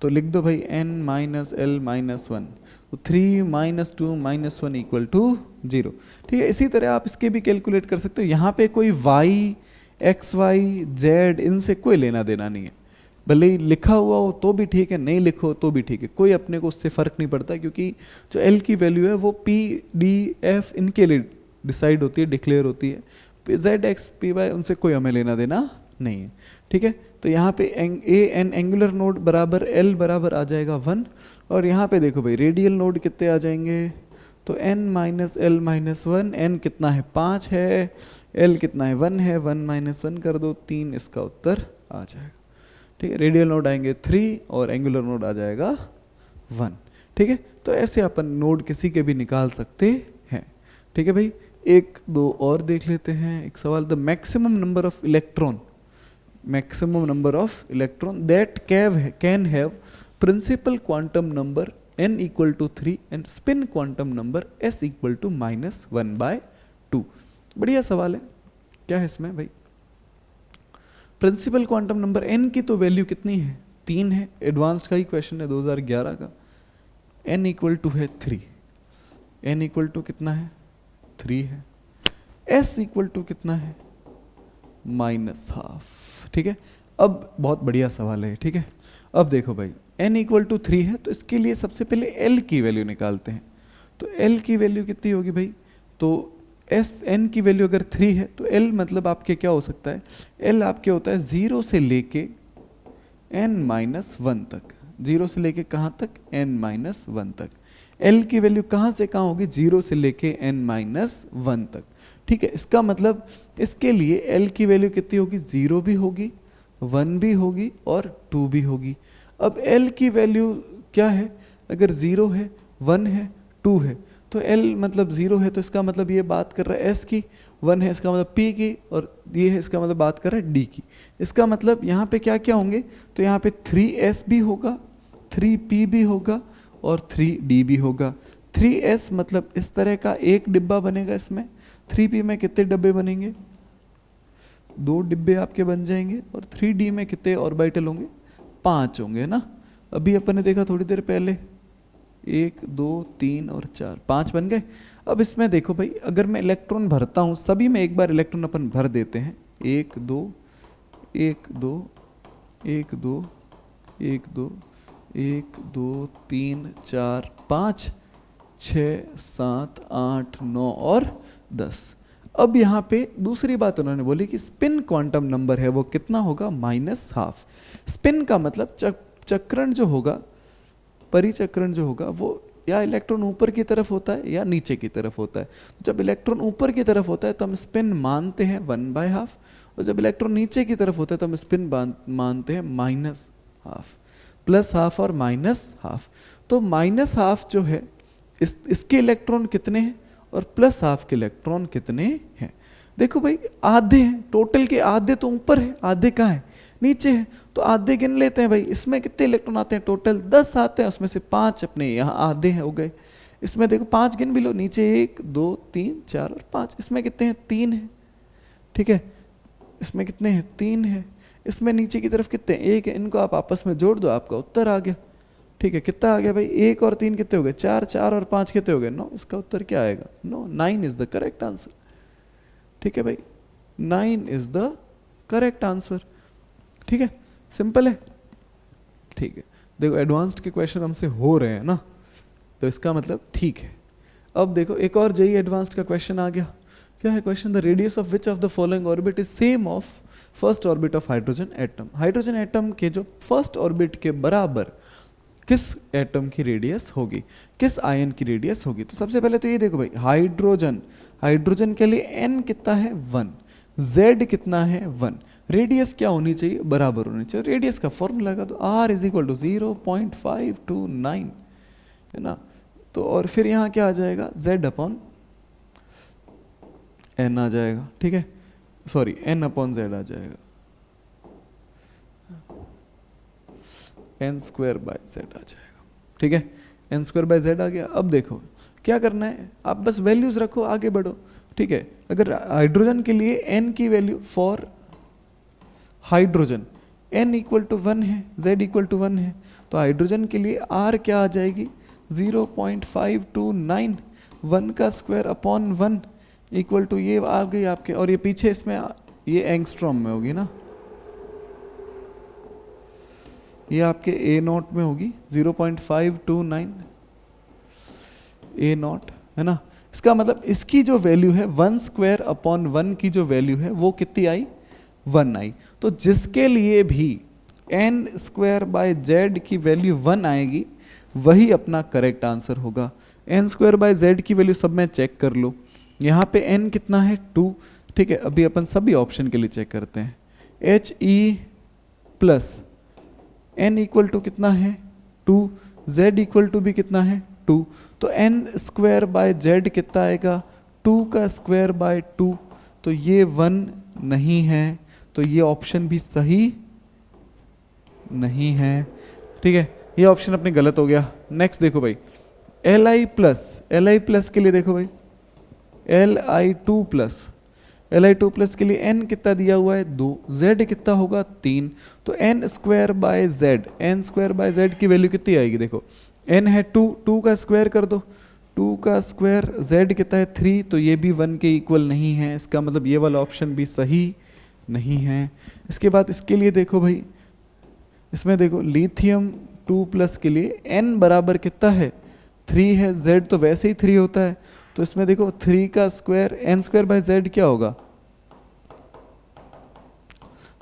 तो लिख दो भाई n माइनस एल माइनस 1, तो 3 माइनस 2 माइनस 1 इक्वल टू 0। ठीक है, इसी तरह आप इसके भी कैलकुलेट कर सकते हो। यहाँ पे कोई y, x, y, z इनसे कोई लेना देना नहीं है, भले ही लिखा हुआ हो तो भी ठीक है, नहीं लिखो तो भी ठीक है, कोई अपने को उससे फ़र्क नहीं पड़ता, क्योंकि जो L की वैल्यू है वो P, D, F इनके लिए डिसाइड होती है, डिक्लेयर होती है। Z, X, P, Y उनसे कोई हमें लेना देना नहीं है। ठीक है, तो यहाँ पे एन एंगुलर नोड बराबर L बराबर आ जाएगा 1, और यहाँ पे देखो भाई रेडियल नोड कितने आ जाएंगे, तो n minus L minus 1, n कितना है 5 है, L कितना है 1 है, 1 माइनस 1 कर दो 3, इसका उत्तर आ जाएगा। ठीक है, रेडियल नोड आएंगे 3 और एंगुलर नोड आ जाएगा 1। ठीक है, तो ऐसे अपन नोड किसी के भी निकाल सकते हैं। ठीक है भाई, एक दो और देख लेते हैं। एक सवाल, the maximum number of electron that can have principal quantum number n equal to 3 and spin quantum number s equal to -1/2। बढ़िया सवाल है। क्या है इसमें भाई, प्रिंसिपल क्वांटम नंबर n की तो वैल्यू कितनी है, 3 है, एडवांस्ड का ही क्वेश्चन है 2011 का। n इक्वल टू है 3, n इक्वल टू कितना है 3 है, s इक्वल टू कितना है -12। ठीक है, अब बहुत बढ़िया सवाल है। ठीक है, अब देखो भाई n इक्वल टू 3 है, तो इसके लिए सबसे पहले l की वैल्यू निकालते हैं। तो l की वैल्यू कितनी होगी भाई, तो n की वैल्यू अगर 3 है तो l मतलब आपके क्या हो सकता है, l आपके होता है 0 से लेके n-1 तक, 0 से लेके कहाँ तक, n-1 तक। l की वैल्यू कहाँ से कहाँ होगी, 0 से लेके n-1 तक। ठीक है, इसका मतलब इसके लिए l की वैल्यू कितनी होगी, 0 भी होगी, 1 भी होगी और 2 भी होगी। अब l की वैल्यू क्या है, अगर 0 है, 1 है, 2 है, तो l मतलब 0 है, तो इसका मतलब ये बात कर रहा है s की, 1 है इसका मतलब p की, और ये है इसका मतलब बात कर रहा है d की। इसका मतलब यहाँ पे क्या क्या होंगे, तो यहाँ पे 3s भी होगा, 3p भी होगा और 3d भी होगा। 3s मतलब इस तरह का एक डिब्बा बनेगा इसमें, 3p में कितने डब्बे बनेंगे, 2 डिब्बे आपके बन जाएंगे, और 3d में कितने ऑर्बिटल होंगे, 5 होंगे ना। अभी अपन ने देखा थोड़ी देर पहले 1 2 3 और 4, 5 बन गए। अब इसमें देखो भाई, अगर मैं इलेक्ट्रॉन भरता हूँ, सभी में एक बार इलेक्ट्रॉन अपन भर देते हैं, 1 2 1 2 1 2 1 2 1 2 3 4 5 6 7 8 9 और 10। अब यहाँ पे दूसरी बात उन्होंने बोली कि स्पिन क्वांटम नंबर है वो कितना होगा, -12। स्पिन का मतलब चक्रण जो होगा, परिचक्रण जो होगा वो या इलेक्ट्रॉन ऊपर की तरफ होता है या नीचे की तरफ होता है। जब इलेक्ट्रॉन ऊपर की तरफ होता है तो हम स्पिन मानते हैं 1/2, और जब इलेक्ट्रॉन नीचे की तरफ होता है तो हम स्पिन मानते हैं -12, +12 और -12। तो -12 जो है इसके इलेक्ट्रॉन कितने हैं और +12 के इलेक्ट्रॉन कितने हैं। देखो भाई आधे हैं, टोटल के आधे तो ऊपर है, आधे कहाँ है, नीचे है, तो आधे गिन लेते हैं भाई। इसमें कितने इलेक्ट्रॉन आते हैं, टोटल 10 आते हैं, उसमें से 5 अपने यहाँ आधे हैं हो गए। इसमें देखो 5 गिन भी लो, नीचे 1 2 3 4 और 5, इसमें कितने हैं, 3 है। ठीक है, इसमें कितने हैं, 3 है। इसमें नीचे की तरफ कितने, 1 है। इनको आप आपस में जोड़ दो, आपका उत्तर आ गया। ठीक है, कितना आ गया भाई, 1 और 3 कितने हो गए, 4, 4 और 5 कितने हो गए, 9। इसका उत्तर क्या आएगा, 9, 9 इज द करेक्ट आंसर। ठीक है भाई, 9 इज द करेक्ट आंसर। ठीक है, सिंपल है। ठीक है, देखो एडवांस्ड के क्वेश्चन हमसे हो रहे हैं ना, तो इसका मतलब ठीक है। अब देखो एक और जेई एडवांस्ड का क्वेश्चन आ गया। क्या है question? The radius of which of the following orbit is same of first orbit of hydrogen atom. Hydrogen atom के जो फर्स्ट ऑर्बिट के बराबर किस एटम की रेडियस होगी, किस आयन की रेडियस होगी। तो सबसे पहले तो ये देखो भाई, हाइड्रोजन, हाइड्रोजन के लिए n कितना है 1, z कितना है 1, रेडियस क्या होनी चाहिए? बराबर होनी चाहिए। रेडियस का फॉर्मूला लगा दो, r इज इक्वल टू 0.529 है ना। तो और फिर यहाँ क्या आ जाएगा? z अपॉन n आ जाएगा, ठीक है, सॉरी n अपॉन z आ जाएगा, n स्क्वायर बाय z आ जाएगा, ठीक है, n स्क्वायर बाय z आ गया। अब देखो क्या करना है, आप बस वैल्यूज रखो, आगे बढ़ो, ठीक है। अगर हाइड्रोजन के लिए n की value for hydrogen n equal to 1 है, z इक्वल टू 1 है, तो हाइड्रोजन के लिए r क्या आ जाएगी? 0.529, 1 का स्क्वायर अपॉन 1 इक्वल टू ये आ गई आपके, और ये पीछे इसमें ये एंगस्ट्रॉम में होगी ना, ये आपके ए नॉट में होगी 0.529 ए नॉट है ना। इसका मतलब इसकी जो वैल्यू है 1 स्क्वायर अपॉन 1 की जो वैल्यू है वो कितनी आई? 1 आई। तो जिसके लिए भी n स्क्वायर बाय z की वैल्यू 1 आएगी वही अपना करेक्ट आंसर होगा। n स्क्वायर बाय z की वैल्यू सब में चेक कर लो, यहाँ पे n कितना है 2, ठीक है। अभी अपन सभी ऑप्शन के लिए चेक करते हैं। He plus n equal to कितना है 2, z इक्वल टू भी कितना है 2, तो n स्क्वायर बाय z कितना आएगा? 2 का स्क्वायर बाय 2, तो ये 1 नहीं है, तो ये ऑप्शन भी सही नहीं है, ठीक है, ये ऑप्शन अपने गलत हो गया। नेक्स्ट देखो भाई, Li प्लस के लिए देखो भाई, Li2 प्लस के लिए n कितना दिया हुआ है 2, z कितना होगा 3, तो n स्क्वायर बाय z की वैल्यू कितनी आएगी? देखो n है 2, 2 का स्क्वायर कर दो, 2 का स्क्वायर, z कितना है 3, तो ये भी 1 के इक्वल नहीं है, इसका मतलब ये वाला ऑप्शन भी सही नहीं है। इसके बाद इसके लिए देखो भाई, इसमें देखो लिथियम 2 प्लस के लिए n बराबर कितना है 3 है, z तो वैसे ही 3 होता है, तो इसमें देखो 3 का square, n square by z क्या होगा?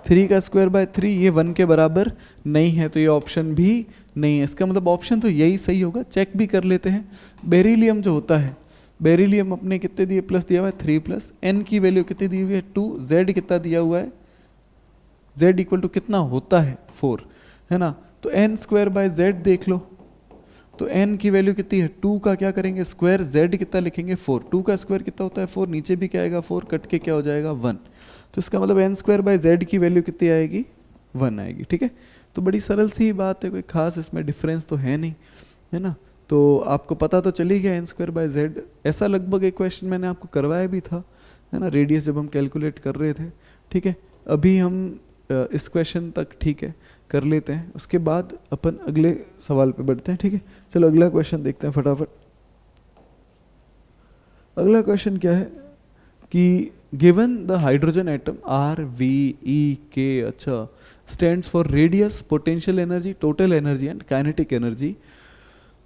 3 का स्क्वायर बाय 3, ये 1 के बराबर नहीं है, तो ये ऑप्शन भी नहीं है। इसका मतलब ऑप्शन तो यही सही होगा। चेक भी कर लेते हैं। बेरिलियम जो होता है, बेरिलियम अपने कितने दिए प्लस दिया हुआ है 3 प्लस, n की वैल्यू कितनी दी हुई है 2, z कितना दिया हुआ है, z इक्वल टू कितना होता है 4 है ना। तो n स्क्वायर बाय z देख लो, तो n की वैल्यू कितनी है 2 का क्या करेंगे स्क्वायर, z कितना लिखेंगे 4, 2 का स्क्वायर कितना होता है 4, नीचे भी क्या आएगा 4, कट के क्या हो जाएगा 1, तो इसका मतलब n स्क्वायर बाय z की वैल्यू कितनी आएगी 1 आएगी, ठीक है। तो बड़ी सरल सी बात है, कोई खास इसमें डिफरेंस तो है नहीं, है ना। तो आपको पता तो चली गया n स्क्वायर बाय z। ऐसा लगभग एक क्वेश्चन मैंने आपको करवाया भी था, है ना, रेडियस जब हम कैलकुलेट कर रहे थे, ठीक है। अभी हम इस क्वेश्चन तक ठीक है कर लेते हैं, उसके बाद अपन अगले सवाल पे बढ़ते हैं, ठीक है। चलो अगला क्वेश्चन देखते हैं फटाफट। अगला क्वेश्चन क्या है कि given the hydrogen atom RVEK, अच्छा, stands for radius, potential energy, total energy and kinetic energy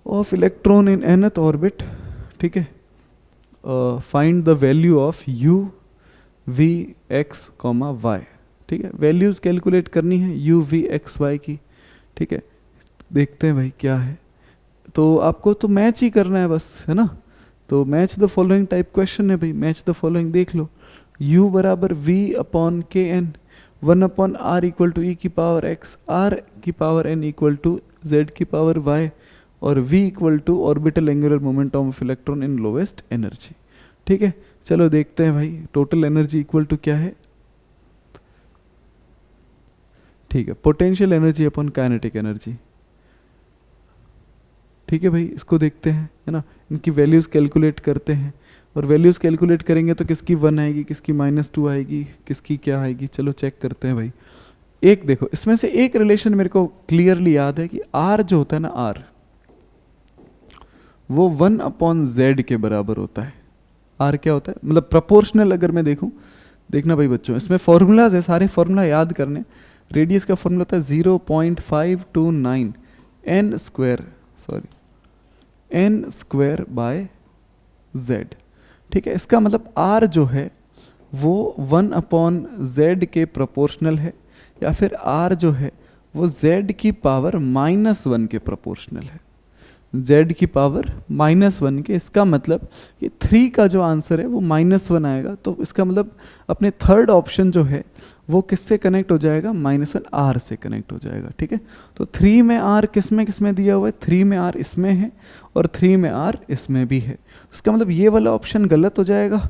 of electron in nth orbit, ठीक है। Find the value of u v x, y, ठीक है। वैल्यूज कैलकुलेट करनी है u v x y की, ठीक है। देखते हैं भाई क्या है, तो आपको तो मैच ही करना है बस, है ना। तो match the following type question है भाई, मैच द फॉलोइंग देख लो। u बराबर v upon k n, 1 upon r equal to e की पावर x, r की power n equal to z की पावर y, और v equal to orbital angular momentum of electron in lowest energy, ठीक है। चलो देखते हैं भाई, टोटल एनर्जी इक्वल टू क्या है, ठीक है, potential energy upon kinetic energy, ठीक है भाई। इसको देखते हैं, है ना, इनकी वैल्यूज कैलकुलेट करते हैं, और वैल्यूज कैलकुलेट करेंगे तो किसकी 1 आएगी, किसकी -2 आएगी, किसकी क्या आएगी, चलो चेक करते हैं भाई। एक देखो, इसमें से एक रिलेशन मेरे को क्लियरली याद है कि r जो होता है ना, r वो 1 अपॉन z के बराबर होता है। r क्या होता है, मतलब प्रोपोर्शनल, अगर मैं देखूं, देखना भाई बच्चों, इसमें फॉर्मूलाज है, सारे फॉर्मूला याद करने। रेडियस का फॉर्मूला होता है 0.529 एन स्क्वायर बाय जेड। ठीक है, इसका मतलब आर जो है वो 1/z के प्रोपोर्शनल है, या फिर आर जो है वो z की पावर -1 के प्रोपोर्शनल है, z की पावर -1 के। इसका मतलब कि 3 का जो आंसर है वो -1 आएगा। तो इसका मतलब अपने थर्ड ऑप्शन जो है वो किससे कनेक्ट हो जाएगा, -1 आर से कनेक्ट हो जाएगा। ठीक है, तो 3 में आर किसमें दिया हुआ है, 3 में आर इसमें है और 3 में आर इसमें भी है। इसका मतलब ये वाला ऑप्शन गलत हो जाएगा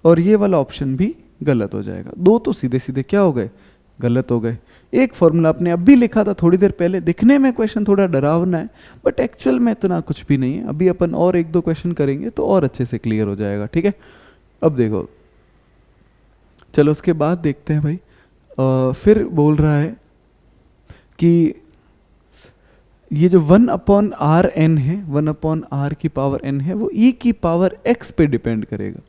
और ये वाला ऑप्शन भी गलत हो जाएगा। दो तो सीधे सीधे क्या हो गए, गलत हो गए। एक फॉर्मूला आपने अभी लिखा था थोड़ी देर पहले, दिखने में क्वेश्चन थोड़ा डरावना है बट एक्चुअल में इतना कुछ भी नहीं है। अभी अपन और 1-2 क्वेश्चन करेंगे तो और अच्छे से क्लियर हो जाएगा। ठीक है, अब देखो, चलो उसके बाद देखते हैं भाई। फिर बोल रहा है कि ये जो 1/Rn है, 1/r की पावर n है, वो e की पावर x पे डिपेंड करेगा।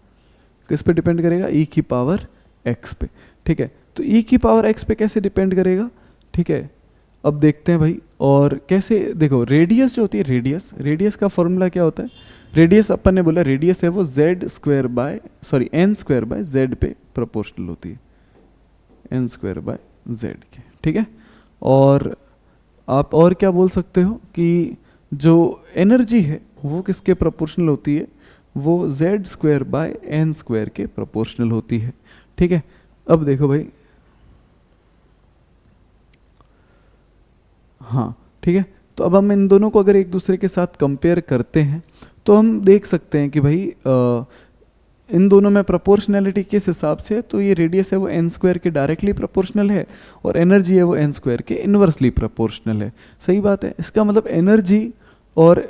किस पे डिपेंड करेगा, e की पावर x पे। ठीक है, तो e की पावर x पे कैसे डिपेंड करेगा। ठीक है, अब देखते हैं भाई। और कैसे, देखो रेडियस जो होती है, रेडियस का फॉर्मूला क्या होता है, रेडियस अपन ने बोला रेडियस है वो n स्क्वायर बाय z पे प्रोपोर्शनल होती है, n स्क्वायर बाय z के। ठीक है, और आप और क्या बोल सकते हो कि जो एनर्जी है वो किसके प्रोपोर्शनल होती है, वो z square by n square के प्रोपोर्शनल होती है। ठीक है, अब देखो भाई, हाँ ठीक है, तो अब हम इन दोनों को अगर एक दूसरे के साथ कंपेयर करते हैं तो हम देख सकते हैं कि भाई इन दोनों में प्रोपोर्शनैलिटी किस हिसाब से, तो ये रेडियस है वो n स्क्वायर के डायरेक्टली प्रोपोर्शनल है और एनर्जी है वो n स्क्वायर के इन्वर्सली प्रोपोर्शनल है। सही बात है, इसका मतलब एनर्जी और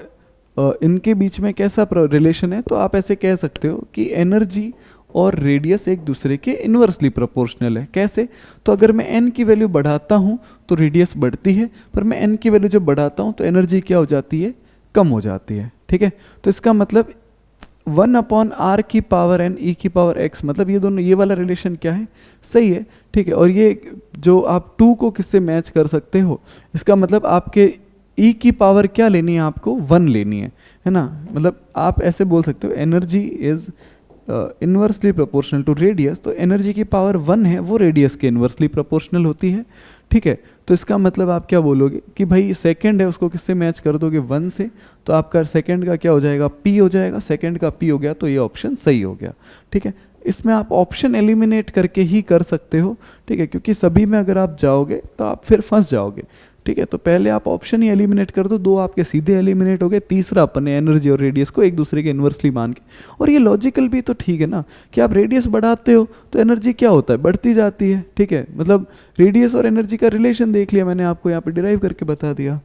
इनके बीच में कैसा रिलेशन है, तो आप ऐसे कह सकते हो कि एनर्जी और रेडियस एक दूसरे के इन्वर्सली प्रोपोर्शनल है। कैसे, तो अगर मैं n की वैल्यू बढ़ाता हूँ तो रेडियस बढ़ती है, पर मैं n की वैल्यू जब बढ़ाता हूँ तो एनर्जी क्या हो जाती है, कम हो जाती है। ठीक है, तो इसका मतलब 1/r की पावर n e की पावर x, मतलब ये दोनों, ये वाला रिलेशन क्या है, सही है। ठीक है, और ये जो आप 2 को किससे मैच कर सकते हो, इसका मतलब आपके e की पावर क्या लेनी है, आपको 1 लेनी है ना। मतलब आप ऐसे बोल सकते हो energy is inversely proportional to radius, तो एनर्जी की पावर 1 है वो रेडियस के इन्वर्सली प्रोपोर्शनल होती है। ठीक है, तो इसका मतलब आप क्या बोलोगे कि भाई सेकंड है उसको किससे मैच कर दोगे, 1 से, तो आपका सेकंड का क्या हो जाएगा, p हो जाएगा। सेकंड का p हो गया तो ये ऑप्शन सही हो गया। ठीक है, इसमें आप ऑप्शन एलिमिनेट करके ही कर सकते हो। ठीक है, क्योंकि सभी में अगर आप जाओगे तो आप फिर फंस जाओगे। ठीक है, तो पहले आप ऑप्शन ही एलिमिनेट कर दो, 2 आपके सीधे एलिमिनेट हो गए, तीसरा अपने एनर्जी और रेडियस को एक दूसरे के इन्वर्सली मान के। और ये लॉजिकल भी तो ठीक है ना, कि आप रेडियस बढ़ाते हो तो एनर्जी क्या होता है, बढ़ती जाती है। ठीक है, मतलब रेडियस और एनर्जी का रिलेशन देख लिया मैंने, आपको यहाँ पे डिराइव करके बता दिया।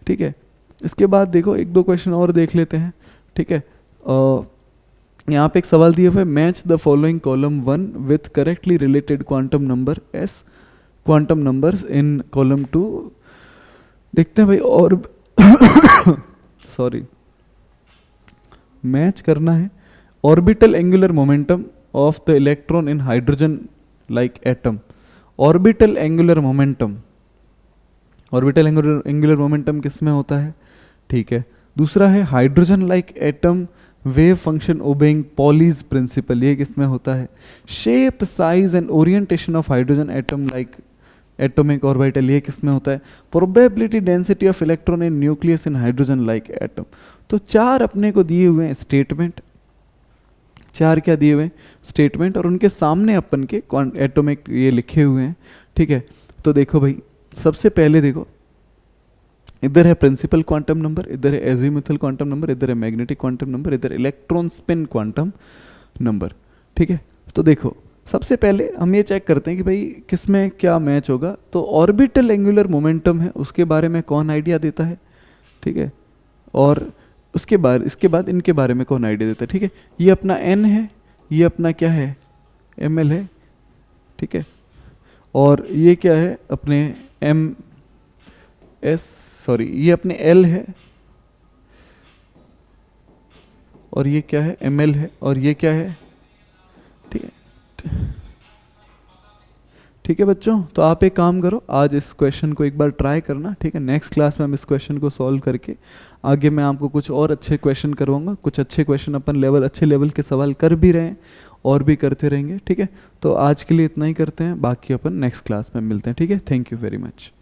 ठीक है, इसके बाद देखो 1-2 क्वेश्चन और देख लेते हैं। ठीक है, यहाँ पे एक सवाल दिया हुआ है, match the following column 1 with correctly related quantum number s, quantum numbers in column 2। देखते हैं भाई, और सॉरी, मैच करना है orbital angular momentum of the electron in hydrogen like atom. Orbital angular momentum, orbital angular momentum किस में होता है। ठीक है, दूसरा है hydrogen like atom wave function obeying Pauli's principle, ये किस में होता है। Shape, size and orientation of hydrogen atom like atomic orbital, ये किस में होता है। Probability density of electron in nucleus in hydrogen like atom. तो 4 अपने को दिए हुए हैं स्टेटमेंट, 4 क्या दिए हुए हैं, स्टेटमेंट, और उनके सामने अपन के एटॉमिक ये लिखे हुए हैं। ठीक है, तो देखो भाई, सबसे पहले देखो, इधर है प्रिंसिपल क्वांटम नंबर, इधर है एजीमुथल क्वांटम नंबर, इधर है मैग्नेटिक क्वांटम नंबर, इधर इलेक्ट्रॉन स्पिन क्वांटम नंबर। ठीक है, तो देखो सबसे पहले हम ये चेक करते हैं कि भाई किस में क्या मैच होगा। तो ऑर्बिटल एंगुलर मोमेंटम है, उसके बारे में कौन आइडिया देता है। ठीक है, और उसके बाद इसके बाद इनके बारे में कौन आइडिया देता है। ठीक है, ये अपना n है, ये अपना क्या है, ml है। ठीक है, और ये क्या है अपने ये अपने L है, और ये क्या है ml है, और ये क्या है। ठीक है, ठीक है बच्चों, तो आप एक काम करो, आज इस क्वेश्चन को एक बार ट्राई करना, ठीक है। नेक्स्ट क्लास में हम इस क्वेश्चन को सॉल्व करके आगे मैं आपको कुछ और अच्छे क्वेश्चन करवाऊंगा। कुछ अच्छे क्वेश्चन अपन अच्छे लेवल के सवाल कर भी रहे हैं और भी करते रहेंगे, ठीक है। तो आज के लिए इतना ही करते हैं, बाकी अपन नेक्स्ट क्लास में मिलते हैं, ठीक है। Thank you very much.